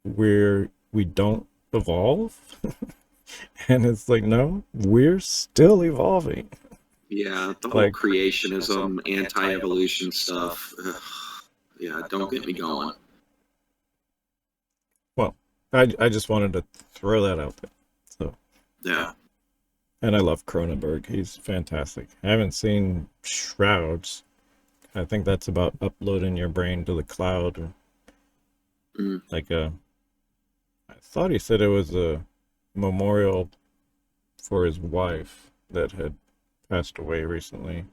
we don't evolve. And it's like, no, we're still evolving. Yeah, the whole Like, creationism, anti-evolution stuff. Ugh, yeah, don't get me going. well, I just wanted to throw that out there. So, Yeah. and I love Cronenberg. He's fantastic. I haven't seen Shrouds. I think that's about uploading your brain to the cloud. Or Mm. like, I thought he said it was a memorial for his wife that had passed away recently.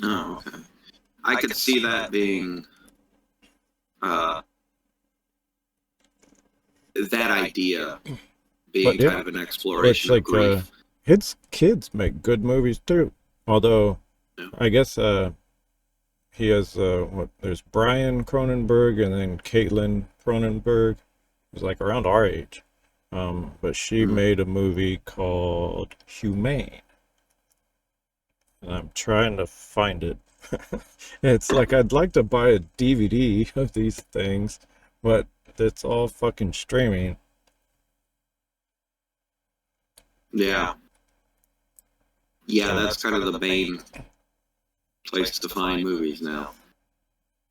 Oh, okay. I could see that being uh, that idea being But yeah, kind of an it's exploration of like grief. his kids make good movies too. Although Yeah. I guess he has what there's Brian Cronenberg and then Caitlin Cronenberg, who's like around our age. But she Mm. made a movie called Humane. And I'm trying to find it. It's like I'd like to buy a DVD of these things, but it's all fucking streaming. Yeah. Yeah, that's kind of the main place to find movies now.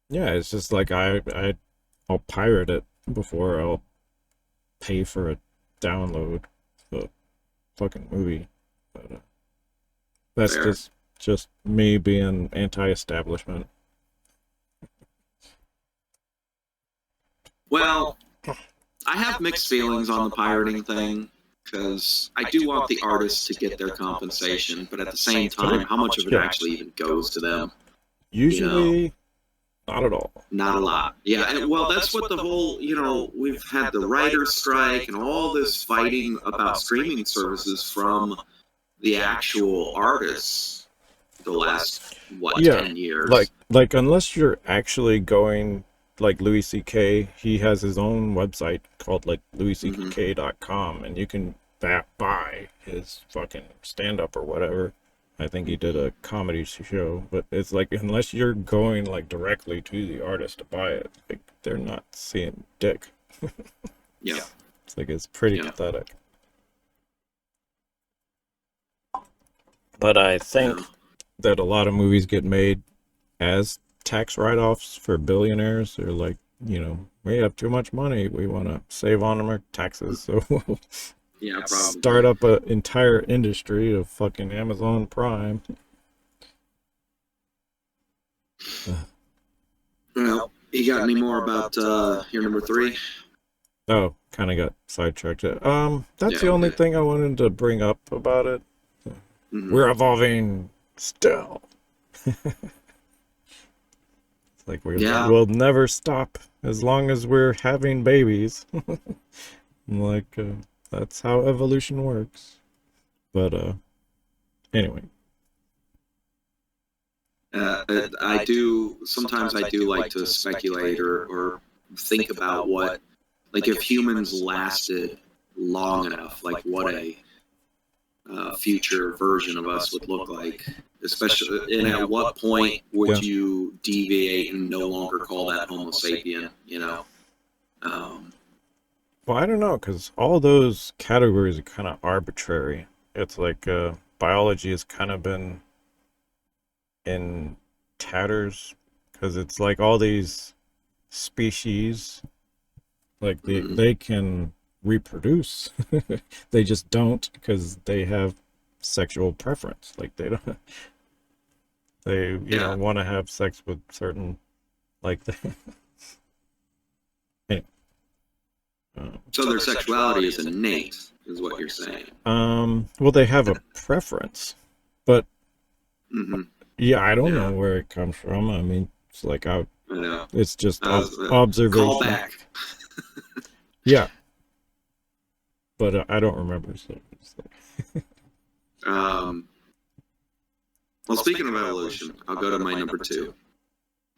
Yeah, it's just like I'll pirate it before I'll pay for a download the fucking movie. But that's Fair. just me being anti-establishment. Well, I have mixed feelings on the pirating thing because I do want the artists to get their compensation, but at the same time, how much of it Yeah. actually even goes to them? Usually, not at all. Not a lot. Yeah, and well, that's what the whole, we've had the writer's strike and all this fighting about streaming services from the actual artists the last, what, Yeah, 10 years? like unless you're actually going like Louis C.K., he has his own website called like louisck.com, and you can buy his fucking stand-up or whatever. I think he did a comedy show, but it's like unless you're going like directly to the artist to buy it, like they're not seeing dick. Yeah. It's like it's pretty Yeah. pathetic. But I think Yeah. that a lot of movies get made as tax write-offs for billionaires. They're like, we have too much money. We want to save on our taxes, so we'll Yeah, probably. start up an entire industry of fucking Amazon Prime. Well, you got any more about your number 3? Oh, kind of got sidetracked. That's Yeah, the only okay. thing I wanted to bring up about it. Mhm. We're evolving still. It's like Yeah. we'll never stop as long as we're having babies. Like that's how evolution works. But anyway, sometimes I do like to speculate or think about what, like if humans lasted long enough, like what a future version of us would look like, especially, and at what point would you deviate and no longer call that Homo sapien, well, I don't know, because all those categories are kind of arbitrary. It's like biology has kind of been in tatters because it's like all these species, like they can reproduce. They just don't because they have sexual preference. Like they don't, they want to have sex with certain, like anyway. So their sexuality is innate, is what you're saying. Well, they have a preference, but Mm-hmm. yeah, I don't know Yeah, where it comes from. I mean, it's like I know. it's just Call observation. back. Yeah, but I don't remember. So it's like, Um, well, speaking of evolution, I'll go to my number two.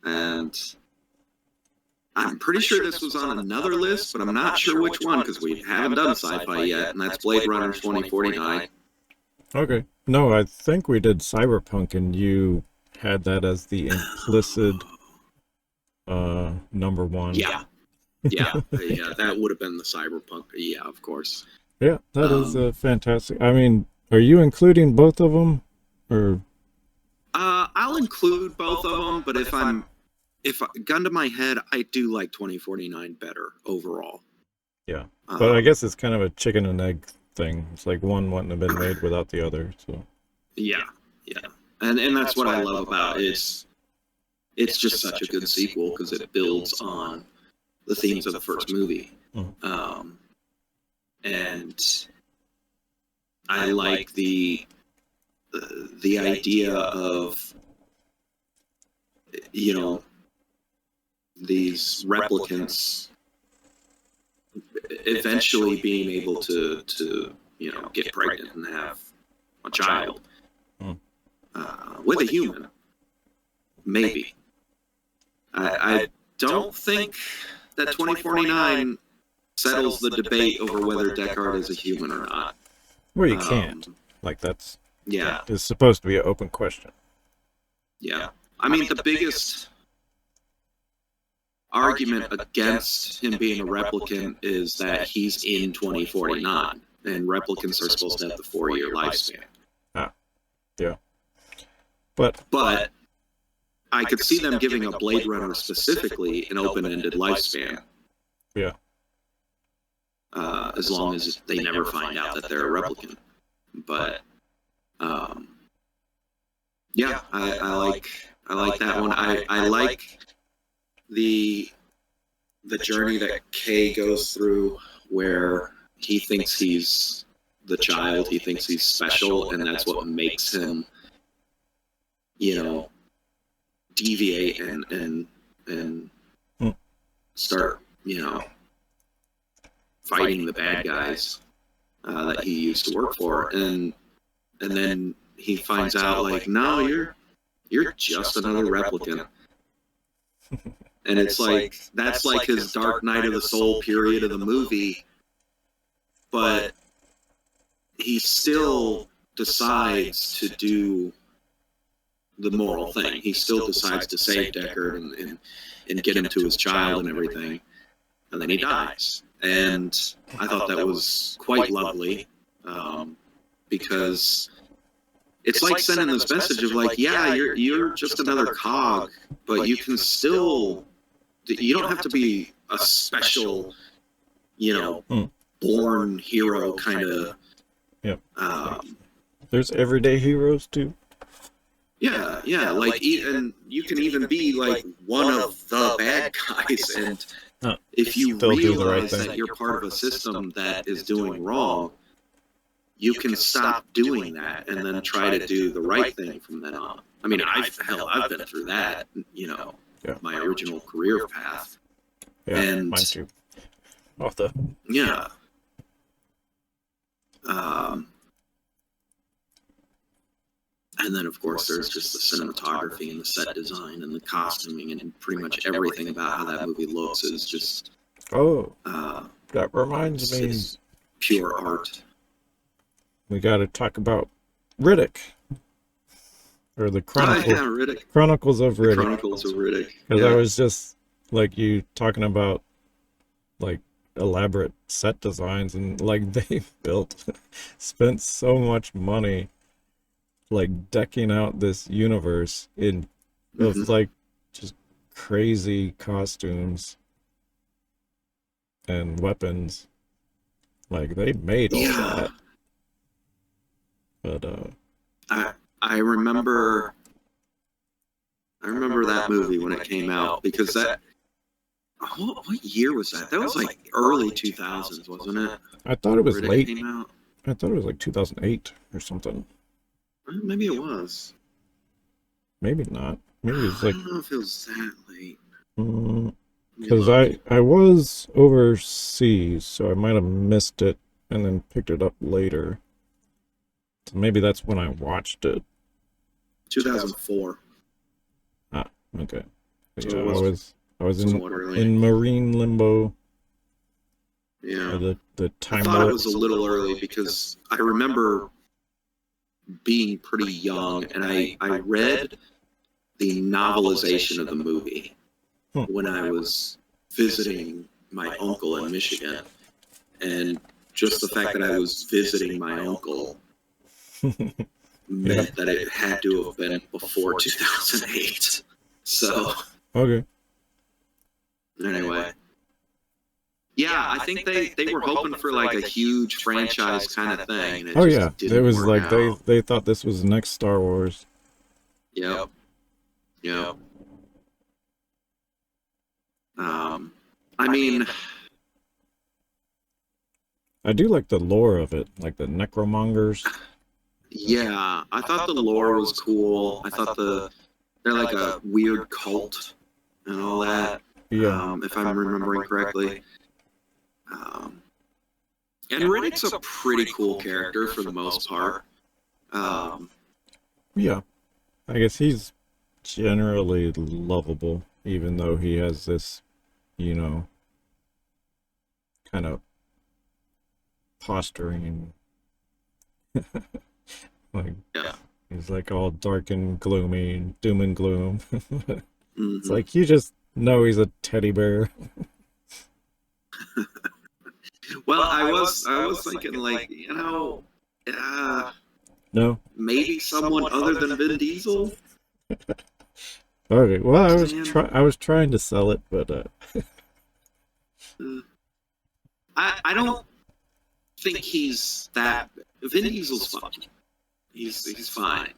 And I'm pretty sure this was on another list, but I'm not sure which one because we haven't done sci-fi yet, and that's Blade Runner 2049. okay. No, I think we did Cyberpunk, and you had that as the implicit number one. Yeah, yeah, that would have been the Cyberpunk. Yeah, of course. Yeah, that is Um, fantastic. I mean, are you including both of them, or I'll include both of them, but if gun to my head, I do like 2049 better overall. yeah? But I Um, guess it's kind of a chicken and egg thing. It's like one wouldn't have been made without the other. So yeah, yeah, and that's what I love about it. It's just such a good sequel because it builds on the themes of the first movie. Mhm. And I like the idea of, you know, these replicants eventually being able to get pregnant and have a child Mm. with a human. Maybe I don't think that 2049 settles the debate over whether Deckard is a human or not. Well, you can't. Like that's Yeah, it's supposed to be an open question. yeah. I mean, the biggest argument against him being a replicant is that he's in 2049, and replicants are supposed to have the 4-year lifespan. Ah, yeah. But But I could see them giving a Blade Runner specifically an open-ended lifespan, yeah, as long as they never find out that they're a replicant. But yeah, I like that one. I like the journey that Kay goes through, where he thinks he's the child, he thinks he's special, and that's what makes him, deviate and Hmm. start, fighting the bad guys that he used to work for, and then he finds out, like, no, you're just another replicant. And it's like, that's like his Dark Night of the Soul period of the movie, but he still decides to do the moral thing. He still decides to save Deckard and get him to his child and everything. And then he dies. And I thought that was quite lovely, because it's like sending this message of, like, yeah, you're just another cog, but you can still, you don't have to be a special, born hero kind of. Yep. Um, There's everyday heroes too. yeah, like, and you can even be like one of the bad guys, and if you Still do the right realize thing. that you're part of a system that is doing wrong, you can stop doing that and then try to do the right thing from then on. I mean, I've been through that, Yeah. my original career path. Yeah, And mine too. Off the yeah. And then, of course, there's just the cinematography and the set design and the costuming, and pretty much everything about how that movie looks is just that reminds me. it's pure art. We got to talk about Riddick, or the Riddick. Chronicles of The Riddick. Chronicles of Riddick. Because Yeah. I was just like you talking about like elaborate set designs, and like they spent so much money like decking out this universe in of Mhm. like just crazy costumes and weapons. Like they made all Yeah. that. But I remember that movie when it came out, because What year was that? That was like early 2000s, wasn't it? I thought it was Riddick late. came out. I thought it was like 2008 or something. Maybe it was. Maybe not. Maybe it was I like, don't know if it was that late. Let me because look. I was overseas, so I might have missed it and then picked it up later. So maybe that's when I watched it. 2004. Ah, okay. So Yeah, it was I was somewhat early. in marine limbo. Yeah. The I time thought it warp. was a little early because I remember being pretty young and I read the novelization of the movie Hmm. when I was visiting my uncle in Michigan. And just the fact that I was visiting my uncle meant that it had to have been before 2008. So, Okay. anyway. Yeah, I think they were hoping for like a huge franchise kind of thing, and it Oh just yeah, it didn't was work like out. they thought this was the next Star Wars. Yep. Yep. I mean, I do like the lore of it, like the necromongers. yeah, I thought the lore was cool. I thought they're like a weird cult and all that. Yeah. If I'm remembering correctly. And Riddick's a pretty cool character for the most part. Yeah. I guess he's generally lovable, even though he has this, you know, kind of posturing. Like, Yeah. he's like all dark and gloomy, doom and gloom. It's Mm-hmm. like you just know he's a teddy bear. Well, I was thinking like, No? maybe someone other than Vin Diesel. Okay. Well, Saying, I was trying to sell it, but I don't think he's that. Vin Diesel's fine. He's fine.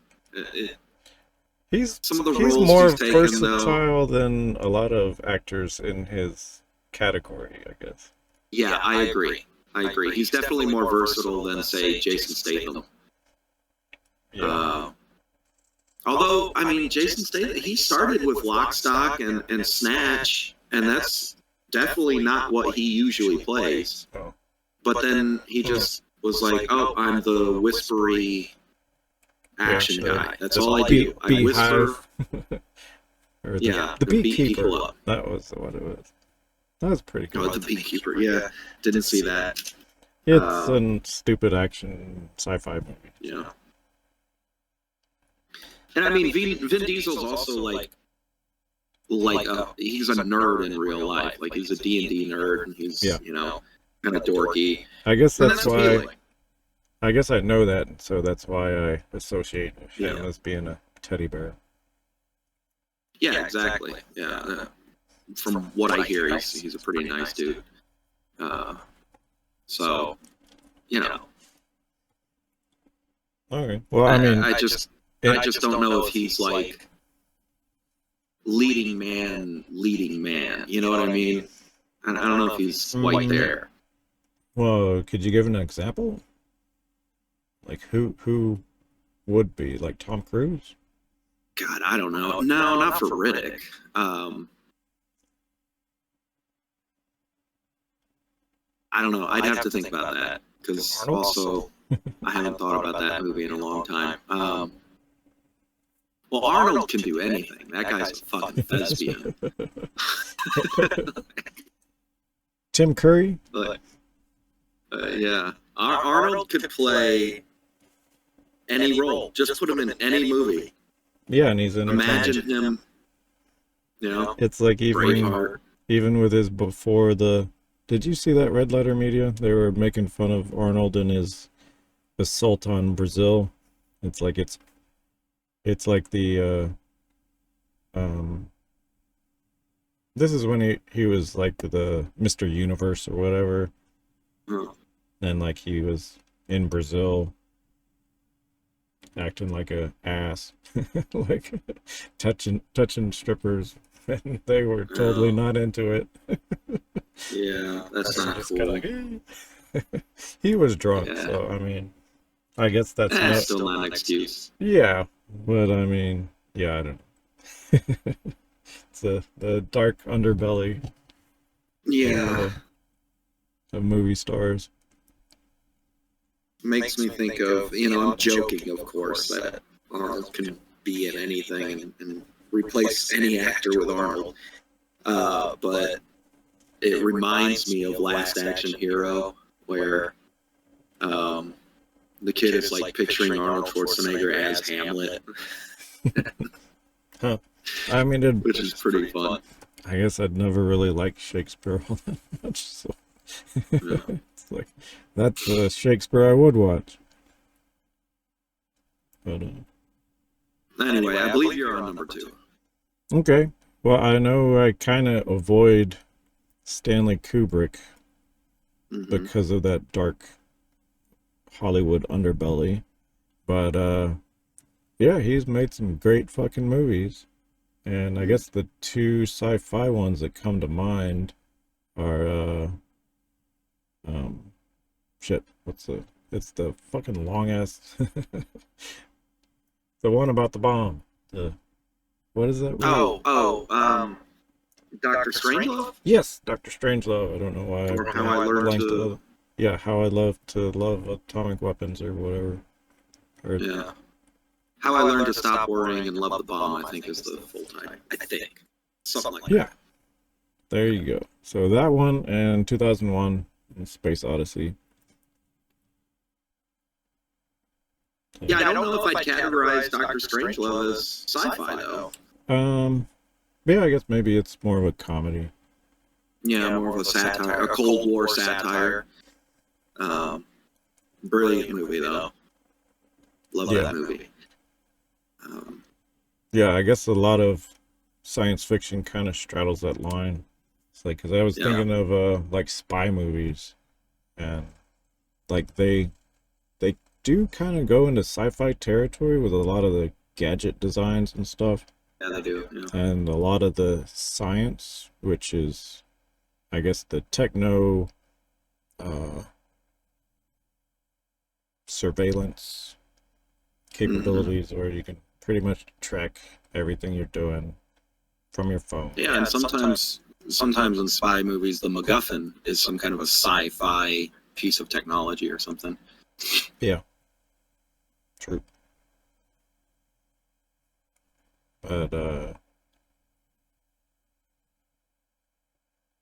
Some of the he's roles more he's taken though. versatile than a lot of actors in his category, I guess. Yeah, I agree. I agree. He's definitely more versatile than say Jason Statham. Yeah. Although, I mean, Jason Statham, he started with Lock, Stock, and Snatch, and that's definitely not what he usually plays. Oh. But then he just was like, "Oh, I'm the whispery action guy. That's all I do. I whisper." Or Yeah, the beat beekeeper. people up. That was what it was. That was pretty Oh, cool. the beekeeper. Yeah, didn't see that. It's a stupid action sci-fi movie. Yeah. And I mean, Vin Diesel's also like he's a nerd in real life. Like he's a D&D nerd, and he's kind of dorky. I guess And that's that's why. appealing. I guess I know that, so that's why I associate him Yeah. as being a teddy bear. Yeah, exactly. Yeah. From what I hear, he's a pretty nice dude. So, Okay. Well, I mean, I just don't know if he's like leading man. You know what I mean? I don't know if he's quite there. well, could you give an example? Like who would be like Tom Cruise? God, I don't know. No, not for Riddick. I don't know. I'd have to think about that because also I haven't thought about that movie in a long time. Well, Arnold can do anything. That guy's a fucking thespian. Tim Curry? But, yeah, Arnold could play any role. Just put him in any movie. Yeah, and he's entertaining. Imagine him. It's like Braveheart. even with his before the. Did you see that Red Letter Media? They were making fun of Arnold and his assault on Brazil. It's like the this is when he was like the Mr. Universe or whatever. Oh. And like he was in Brazil acting like a ass. Like touching strippers. and they were totally Oh, not into it. yeah, that's And I'm not just kind of cool. like, eh. He was drunk, Yeah, so I mean, I guess that's not. still not an excuse. Yeah, but I mean, yeah, I don't know. It's the dark underbelly of Yeah, uh, of movie stars. makes me think of, I'm joking, of course, that Arnold can be in anything and replace any actor with Arnold. But it reminds me of Last Action Hero, where um, the kid is like picturing Arnold Schwarzenegger as Hamlet, Huh. I mean, it, which is pretty fun. I guess I'd never really liked Shakespeare all that much, so Yeah. it's like that's Shakespeare I would watch. But Anyway, I believe you're on number two. okay, well, I know I kind of avoid Stanley Kubrick Hmm. because of that dark Hollywood underbelly, but yeah, he's made some great fucking movies. And I guess the two sci-fi ones that come to mind are um shit, what's the it's the fucking long ass the one about the bomb. The what is that word? Doctor Strangelove, Yes, Dr. Strangelove. I don't know why I or How I Learned blanked to, it. Yeah, How I Love to Love Atomic Weapons or whatever. Or yeah, How I Learned to Stop Worrying and Love the Bomb, I think is the full title. I think something like yeah, that. there you go. So that one and 2001 Space Odyssey. Yeah, I don't know if I'd categorize Doctor Strangelove as sci-fi though. Um, yeah, I guess maybe it's more of a comedy. Yeah, more of a satire, a Cold War satire. Um, Brilliant movie though. Love Yeah. that movie. Um, Yeah, I guess a lot of science fiction kind of straddles that line. It's like, because I was yeah, thinking of like spy movies, and like they do kind of go into sci-fi territory with a lot of the gadget designs and stuff, yeah, they do. Yeah. and a lot of the science, which is, I guess, the techno uh, surveillance Hmm. capabilities, where you can pretty much track everything you're doing from your phone. Yeah, and sometimes in spy movies, the MacGuffin is some kind of a sci-fi piece of technology or something. Yeah, true. But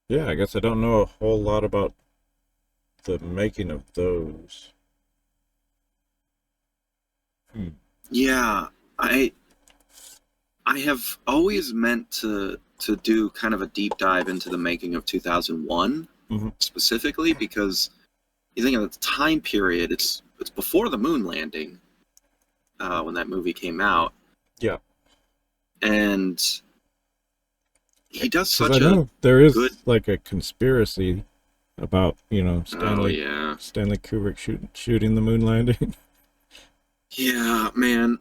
yeah, I guess I don't know a whole lot about the making of those. Hmm. Yeah, I I have always meant to do kind of a deep dive into the making of 2001 Hmm. specifically because you think of the time period, it's before the moon landing when that movie came out, Yeah, and he does because I such a know there is good. like a conspiracy about Oh yeah, Stanley Kubrick shooting the moon landing. yeah, man.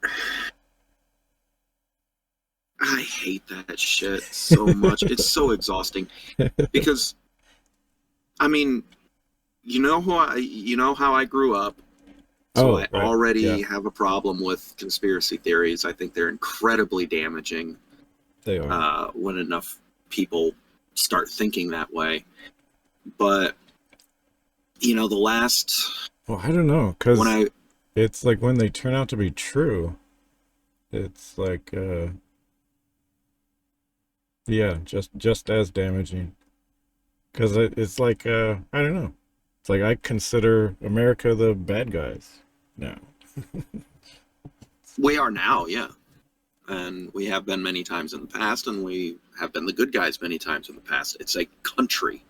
I hate that shit so much. It's so exhausting because I mean, you know how I grew up, so Oh, I right. Yeah, already have a problem with conspiracy theories. I think they're incredibly damaging they are. when enough people start thinking that way. But the last Well, I don't know, when because I it's like when they turn out to be true, it's like yeah, just as damaging. Because it's like I don't know. It's like I consider America the bad guys now. we are now, yeah, and we have been many times in the past, and we have been the good guys many times in the past. It's a country.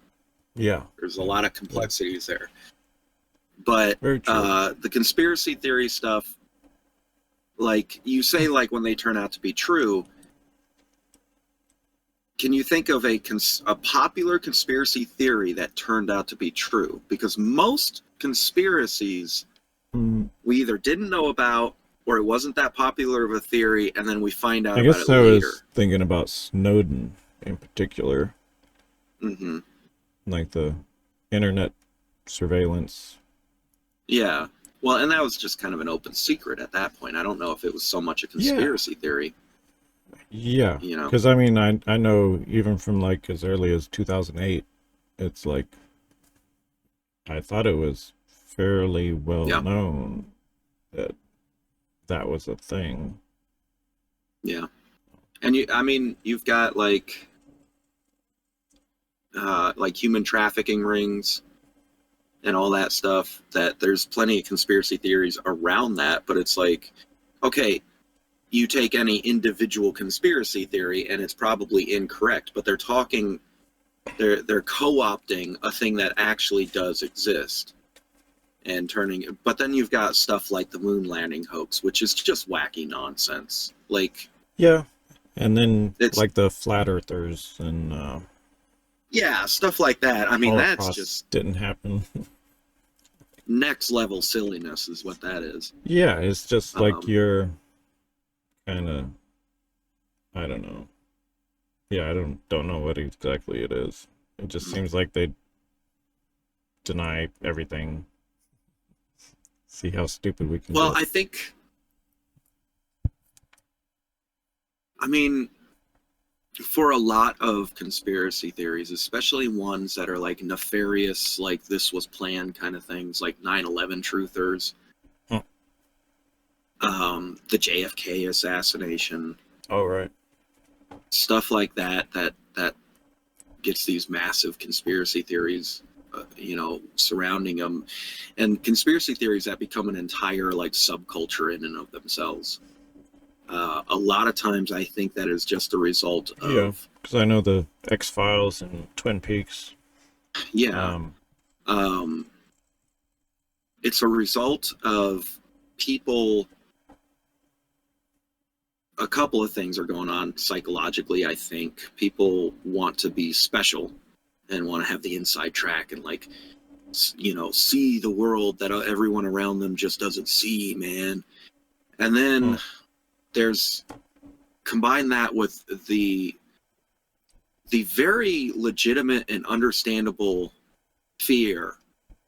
Yeah, There's a yeah, lot of yeah. complexities there, but Very true. the conspiracy theory stuff, like you say, like when they turn out to be true. Can you think of a popular conspiracy theory that turned out to be true? Because most conspiracies Mm, we either didn't know about or it wasn't that popular of a theory, and then we find out I about guess it I was later. thinking about Snowden. in particular, Hmm. like the internet surveillance. Yeah. Well, and that was just kind of an open secret at that point. I don't know if it was so much a Yeah, conspiracy theory, yeah. you know. Because I mean, I know even from like as early as 2008, it's like I thought it was fairly well Yeah. known that that was a thing. Yeah. And I mean, you've got like human trafficking rings and all that stuff, that there's plenty of conspiracy theories around that, but it's like, okay, you take any individual conspiracy theory and it's probably incorrect, but they're co-opting a thing that actually does exist and turning. But then you've got stuff like the moon landing hoax, which is just wacky nonsense. Like, Yeah, and then it's, like the flat earthers and yeah, stuff like that. I mean, that's Holocaust just didn't happen. next level silliness is what that is. Yeah, it's just like um you're kind of, I don't know. Yeah, I don't know what exactly it is. It just seems like they deny everything. See how stupid we can well, get. I mean, for a lot of conspiracy theories, especially ones that are like nefarious, like this was planned kind of things, like 9/11 truthers, Huh. the JFK assassination, Oh, right. stuff like that, that gets these massive conspiracy theories, surrounding them, and conspiracy theories that become an entire like subculture in and of themselves. A lot of times, I think that is just a result Yeah, of, because I know the X-Files and Twin Peaks. yeah, Um, um, it's a result of people. A couple of things are going on psychologically. I think people want to be special and want to have the inside track and like, see the world that everyone around them just doesn't see, man. And then huh. there's, combine that with the very legitimate and understandable fear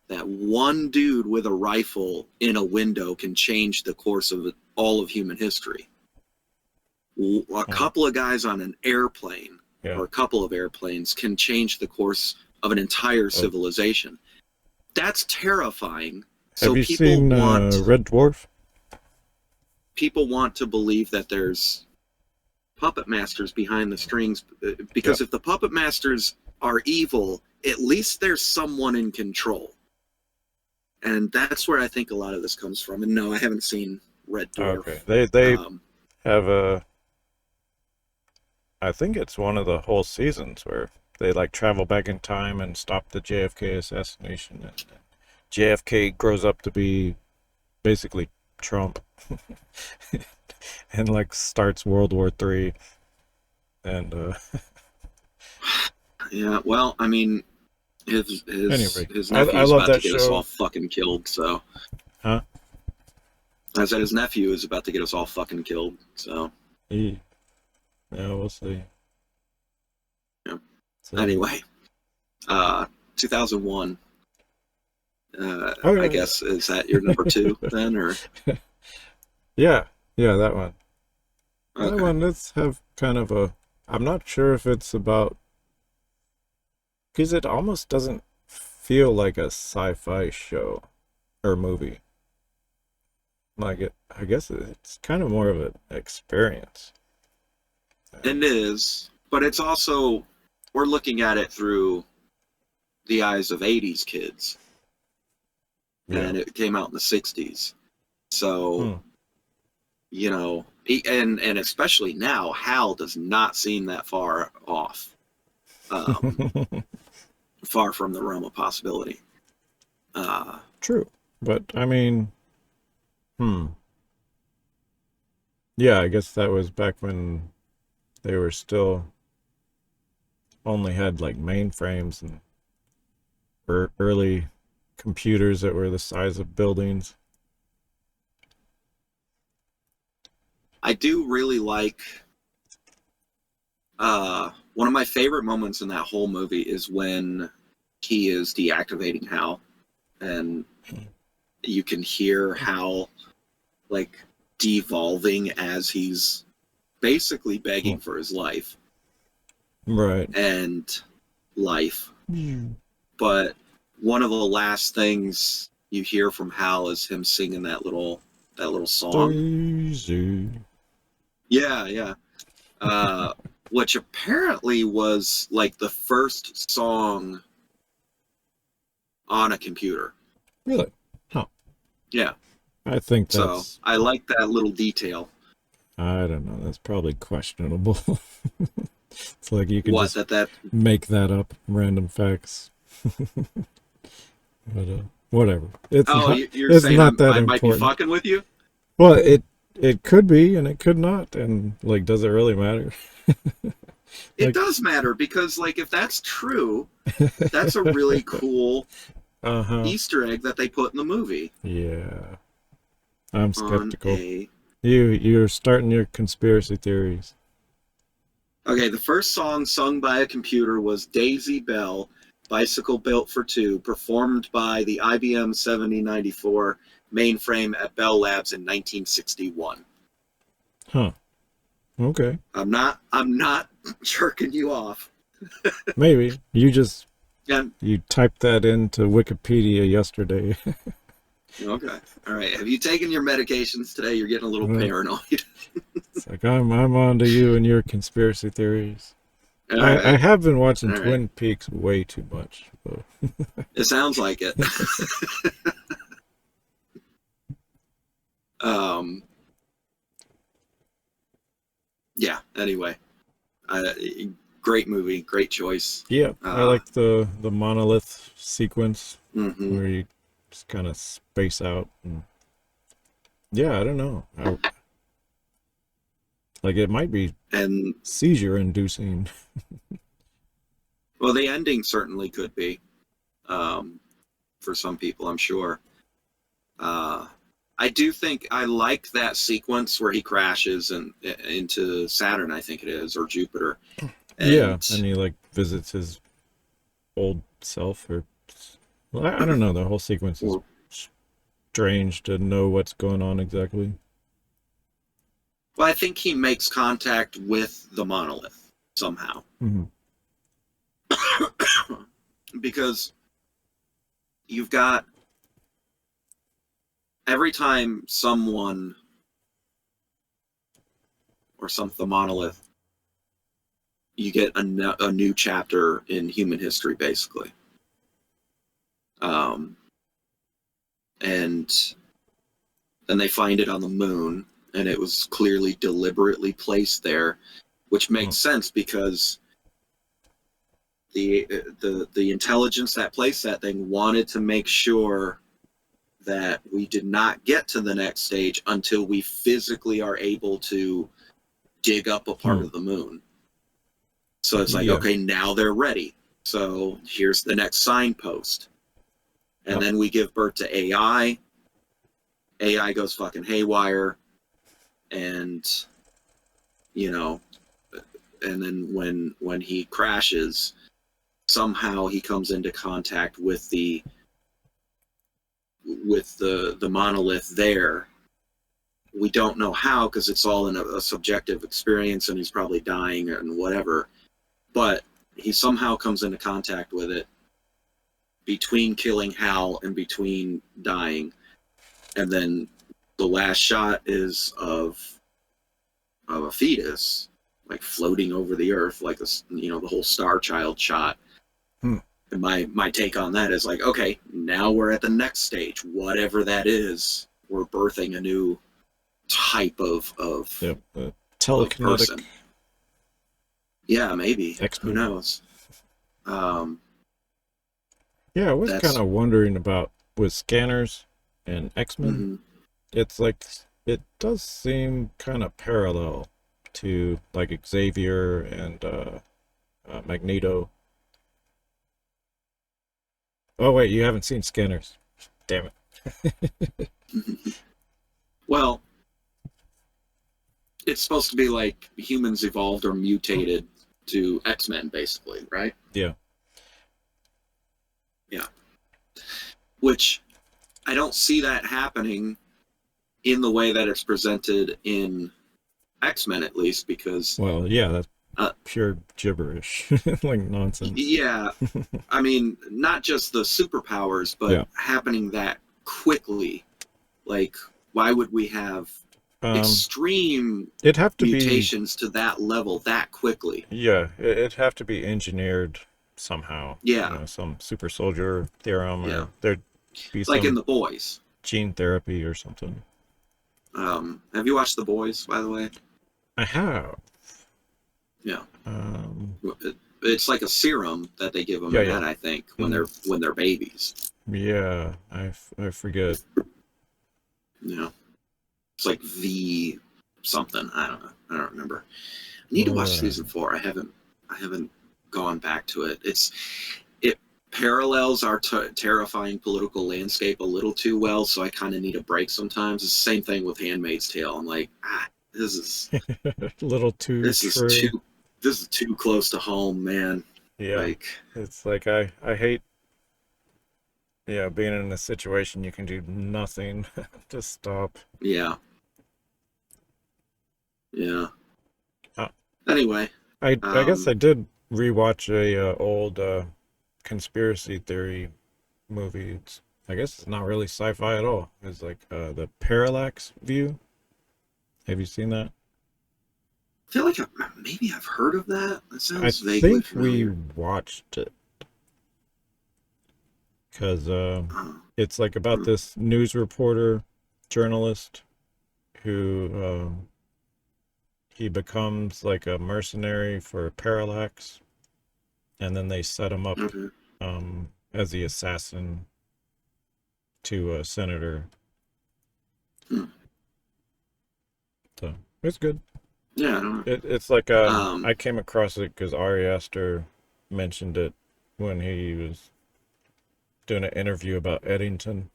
that one dude with a rifle in a window can change the course of all of human history. A Huh. couple of guys on an airplane Yeah. or a couple of airplanes can change the course of an entire Uh, civilization. That's terrifying. have So you seen Red Dwarf? people want to believe that there's puppet masters behind the strings, Yeah. because if the puppet masters are evil, at least there's someone in control. And that's where I think a lot of this comes from. And no, I haven't seen Red Okay. Dwarf. They Um, have a. I think it's one of the whole seasons where they like travel back in time and stop the JFK assassination. And JFK grows up to be basically Trump, and like starts World War III. And yeah, well, I mean, his his anyway, his I nephew's love about to that get us all show. fucking killed. So Huh? I said his nephew is about to get us all fucking killed. So He, yeah, we'll see. yeah. So, Anyway, 2001. oh I yeah, guess, is that your number two then, or yeah, yeah, yeah. That one. That okay? one. Let's have kind of a. I'm not sure if it's about because it almost doesn't feel like a sci-fi show or movie. Like it, I guess it's kind of more of an experience. It is, but it's also, we're looking at it through the eyes of 80s kids, Yeah. and it came out in the 60s. So, Hmm. and especially now, Hal does not seem that far off, um, far from the realm of possibility. Uh, True, but I mean, hmm. Yeah, I guess that was back when they were still only had like mainframes and early computers that were the size of buildings. I do really like One of my favorite moments in that whole movie is when he is deactivating Hal, and you can hear Hal like devolving as he's basically begging for his life. Right. And life. But one of the last things you hear from Hal is him singing that little song. Daisy. Yeah. Which apparently was like the first song on a computer. Really? Huh. Yeah. I think So that's... I like that little detail. I don't know. That's probably questionable. It's like you can What just that make that up, random facts. But whatever. It's Oh, not. you're It's saying not that I might be important. fucking with you? Well, it could be, and it could not. And like, does it really matter? It Like, does matter because like if that's true, that's a really cool uh-huh. Easter egg that they put in the movie. Yeah. I'm On skeptical. a You're starting your conspiracy theories. Okay, the first song sung by a computer was Daisy Bell, Bicycle Built for Two, performed by the IBM 7094 mainframe at Bell Labs in 1961. Huh. Okay. I'm not jerking you off. Maybe. And You typed that into Wikipedia yesterday. okay. All right. Have you taken your medications today? You're getting a little Well, paranoid. it's like I'm on to you and your conspiracy theories. All I right. have been watching All right. Twin Peaks way too much. So. It sounds like it. um yeah, anyway. Uh, Great movie, great choice. Yeah, I like the monolith sequence Mm-hmm. where you just kind of space out. And, yeah, I don't know. Like it might be And seizure inducing. well, the ending certainly could be for some people, I'm sure. I do think I like that sequence where he crashes and into Saturn, I think it is, or Jupiter, Yeah, and and he like visits his old self, or well, I don't know. The whole sequence is or, strange to know what's going on exactly. well, I think he makes contact with the monolith somehow Mm-hmm. because you've got every time someone or the monolith, you get a new chapter in human history, basically. And then they find it on the moon, and it was clearly deliberately placed there, which makes sense because the intelligence that placed that thing wanted to make sure that we did not get to the next stage until we physically are able to dig up a part of the moon. So it's like, Yeah. okay, now they're ready. So here's the next signpost. And then we give birth to AI. AI goes fucking haywire. And, you know, and then when he crashes, somehow he comes into contact with the monolith there. We don't know how because it's all in a subjective experience and he's probably dying and whatever. But he somehow comes into contact with it between killing Hal and between dying. And then the last shot is of a fetus like floating over the earth like the whole Star Child shot. And my take on that is like, okay, now we're at the next stage. Whatever that is, we're birthing a new type of telekinetic person. Yeah, maybe. X-Men. Who knows? Yeah, I was kind of wondering about with Scanners and X-Men. Mm-hmm. It's like it does seem kind of parallel to like Xavier and Magneto. Oh wait, you haven't seen Scanners. Damn it. Well, it's supposed to be like humans evolved or mutated to X-Men, basically, right? Yeah. Yeah. Which I don't see that happening in the way that it's presented in X-Men, at least, because Well, yeah, that's uh, pure gibberish, like nonsense. yeah, I mean, not just the superpowers, but Yeah. happening that quickly. Like, why would we have Um, extreme it'd have to be, mutations to that level that quickly? yeah, it'd have to be engineered somehow. You Yeah, know, some super soldier theorem, yeah. or there'd be Like in some The Boys. gene therapy or something. Have you watched The Boys, by the way? I have. Yeah. Um, It's like a serum that they give them yeah, in yeah. that, I think, Mm, when they're babies. yeah, I forget. You know, it's like V something. I don't know. I don't remember. I need to watch Uh, season 4. I haven't gone back to it. It parallels our terrifying political landscape a little too well, so I kind of need a break sometimes. It's the same thing with Handmaid's Tale. I'm like, this is a little too this is true. too this is too close to home, man. Yeah, Like, it's like I hate, yeah, being in a situation you can do nothing to stop. yeah, yeah. Uh, Anyway, I guess um, I did rewatch a old conspiracy theory movie. I guess it's not really sci-fi at all. It's like the parallax view. Have you seen that? I feel like maybe I've heard of that. That I sounds vaguely think we familiar. watched it because Oh, it's like about hmm, this news reporter, journalist who he becomes like a mercenary for Parallax, and then they set him up okay. as the assassin to a senator. Hmm. So it's good. Yeah, I don't know. It's like Um, I came across it because Ari Aster mentioned it when he was doing an interview about Eddington.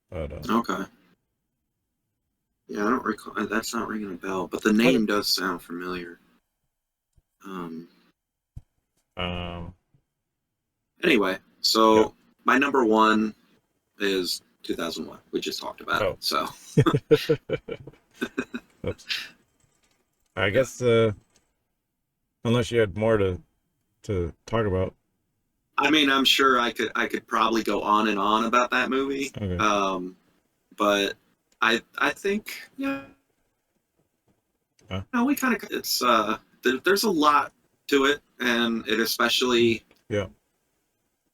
But okay. Yeah, I don't recall. That's not ringing a bell, but the okay. name does sound familiar. Um, Um, anyway, yeah. so my number one is 2001. We just talked about it. Oh. So, Oops. I yeah. guess unless you had more to talk about. I mean, I'm sure I could probably go on and on about that movie. Okay. But I think, yeah, Huh? no, we kind of it's there's a lot to it, and it especially Yeah.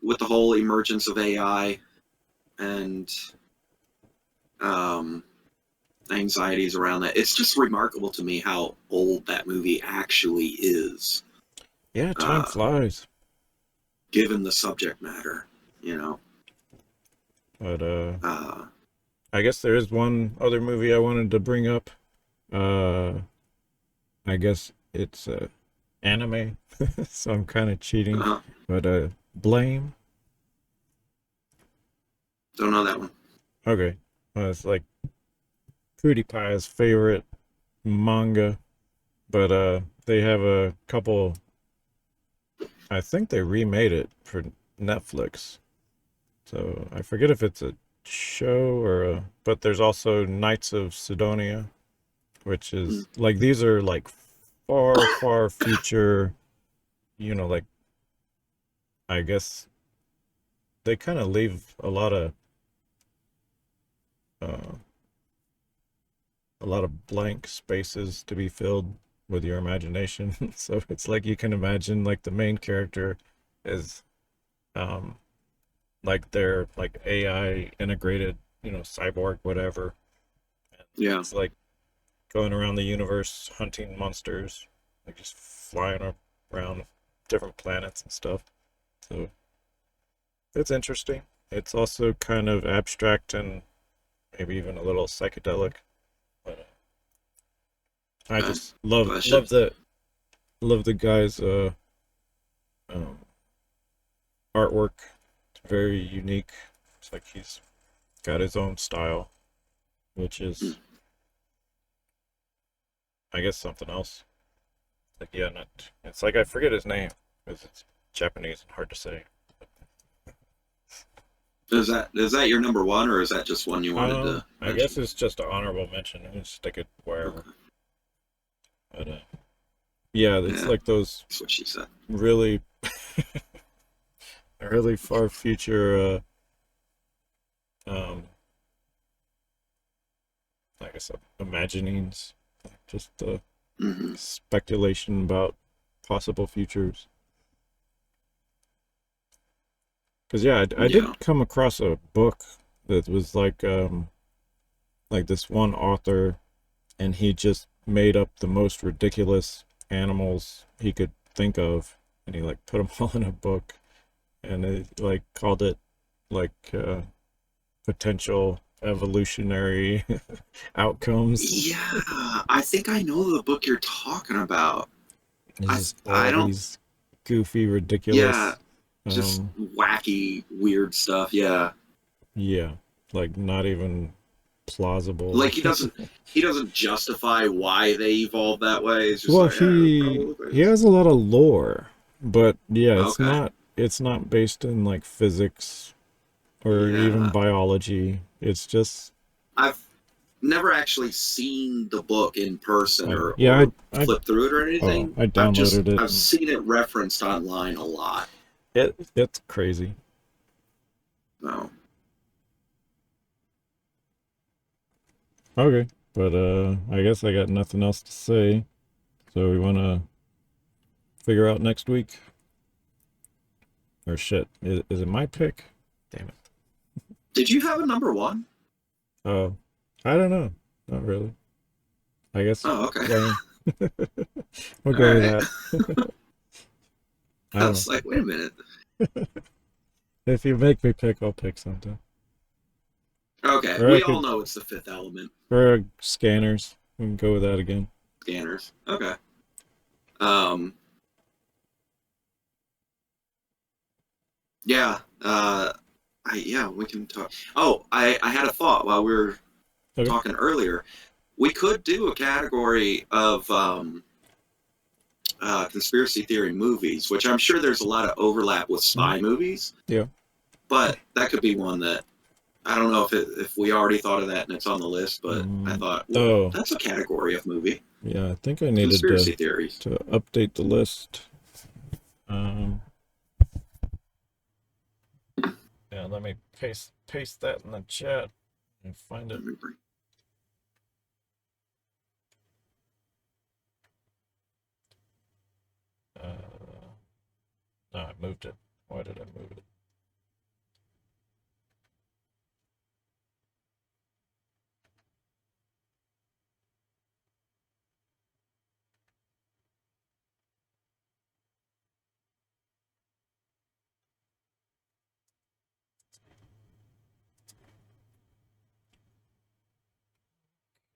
with the whole emergence of AI and um, anxieties around that. It's just remarkable to me how old that movie actually is, Yeah, time uh, flies. given the subject matter. You know, But uh, I guess there is one other movie I wanted to bring up. Uh, I guess it's anime, so I'm kind of cheating. uh, But Blame. don't know that one. Okay. Well, it's like PewDiePie's favorite manga, but they have a couple. I think they remade it for Netflix. So I forget if it's a show or a. But there's also Knights of Sidonia, which Hmm. is like these are like far, far future. You know, like I guess they kind of leave uh, a lot of blank spaces to be filled with your imagination. So it's like you can imagine like the main character is um like they're like AI integrated, cyborg, whatever. Yeah. It's like going around the universe hunting monsters, like just flying around different planets and stuff. So it's interesting. It's also kind of abstract and maybe even a little psychedelic. But I Okay. just Well, I should. love the guy's um, artwork. It's very unique. It's like he's got his own style, which Hmm. is I guess something else. Like, yeah, not. It's like I forget his name because it's Japanese and hard to say. Is that your number one, or is that just one you wanted to I guess mention? it's just an honorable mention. I just stick it wherever. Okay. But yeah, it's Yeah, like those that's what she said. really, really far future. Um, I guess imaginings, just Hmm. speculation about possible futures. Because yeah, I Yeah. did come across a book that was like this one author, and he just made up the most ridiculous animals he could think of, and he like put them all in a book, and it like called it like potential evolutionary outcomes. Yeah, I think I know the book you're talking about. It's I just I all don't. these goofy, Yeah, ridiculous, just um, wacky, weird stuff. Yeah, yeah, like not even plausible. like he doesn't justify why they evolved that way. It's just Well, like, yeah, he probably. he has a lot of lore, but yeah, Okay. it's not based in like physics or even Yeah, biology. It's just I've never actually seen the book in person okay. or Yeah, I flipped through it or anything. I downloaded it. I've seen it referenced online a lot. It's crazy. So Okay, but I guess I got nothing else to say. So we want to figure out next week or shit. Is it my pick? Damn it. did you have a number one? Oh, I don't know. Not really. I guess Oh, okay. Wayne. We'll All go with right. that. I I don't know. was like, wait a minute. If you make me pick, I'll pick something. Okay, Or I we all could, know it's the Fifth Element. or scanners. We can go with that again. Scanners. Okay. Um. Yeah. Yeah, we can talk. Oh, I had a thought while we were Okay. talking earlier. We could do a category of conspiracy theory movies, which I'm sure there's a lot of overlap with Mhm. spy movies, Yeah. but that could be one that I don't know if we already thought of that and it's on the list, but I Mm, thought, well, oh, that's a category of movie. yeah. I think I needed Conspiracy theories. to update the list. Um, yeah. Let me paste that in the chat and find it. Let me bring. No, I moved it. Why did I move it?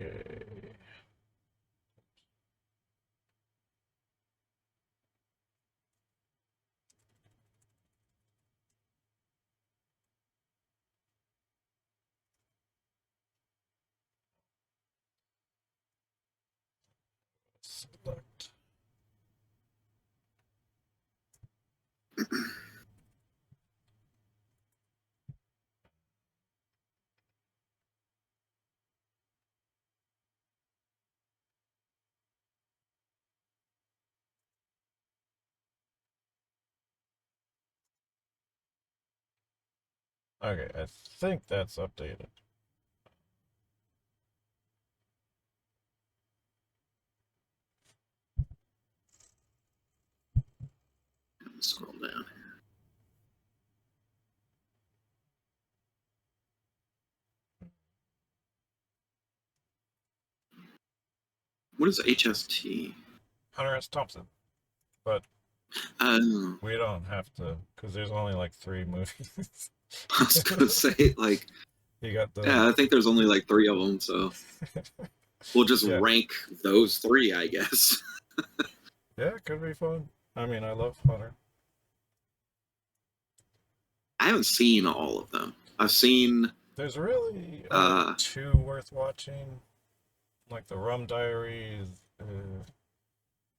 Okay. Select. Okay, I think that's updated. Scroll down. What is HST? Hunter S. Thompson. But Uh, we don't have to, because there's only like 3 movies. I was gonna say like, You got the. yeah, I think there's only like three of them, so we'll just Yeah. rank those three, I guess. Yeah, it could be fun. I mean, I love Hunter. I haven't seen all of them. I've seen. There's really only uh 2 worth watching. Like the Rum Diaries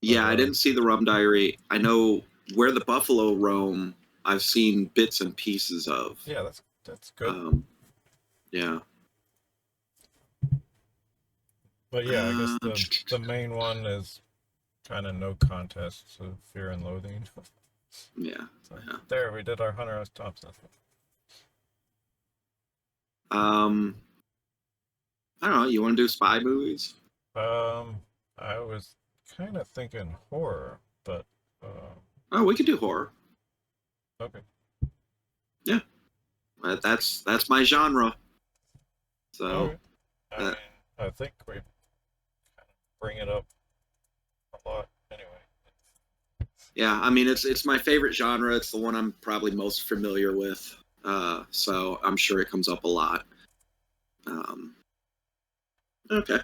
Yeah, I Rum. didn't see the Rum Diary. I know Where the Buffalo Roam. I've seen bits and pieces of. Yeah, that's good. Um, yeah. But yeah, I guess Uh, the main one is kind of no contest, so Fear and Loathing. yeah. So Yeah. there, we did our Hunter S. Thompson. Um, I don't know. You want to do spy movies? Um, I was kind of thinking horror, but Oh, we could do horror. okay. Yeah, that's my genre. So, Okay. I uh, mean, I think we bring it up a lot anyway. yeah, I mean it's my favorite genre. It's the one I'm probably most familiar with. So I'm sure it comes up a lot. Um, okay.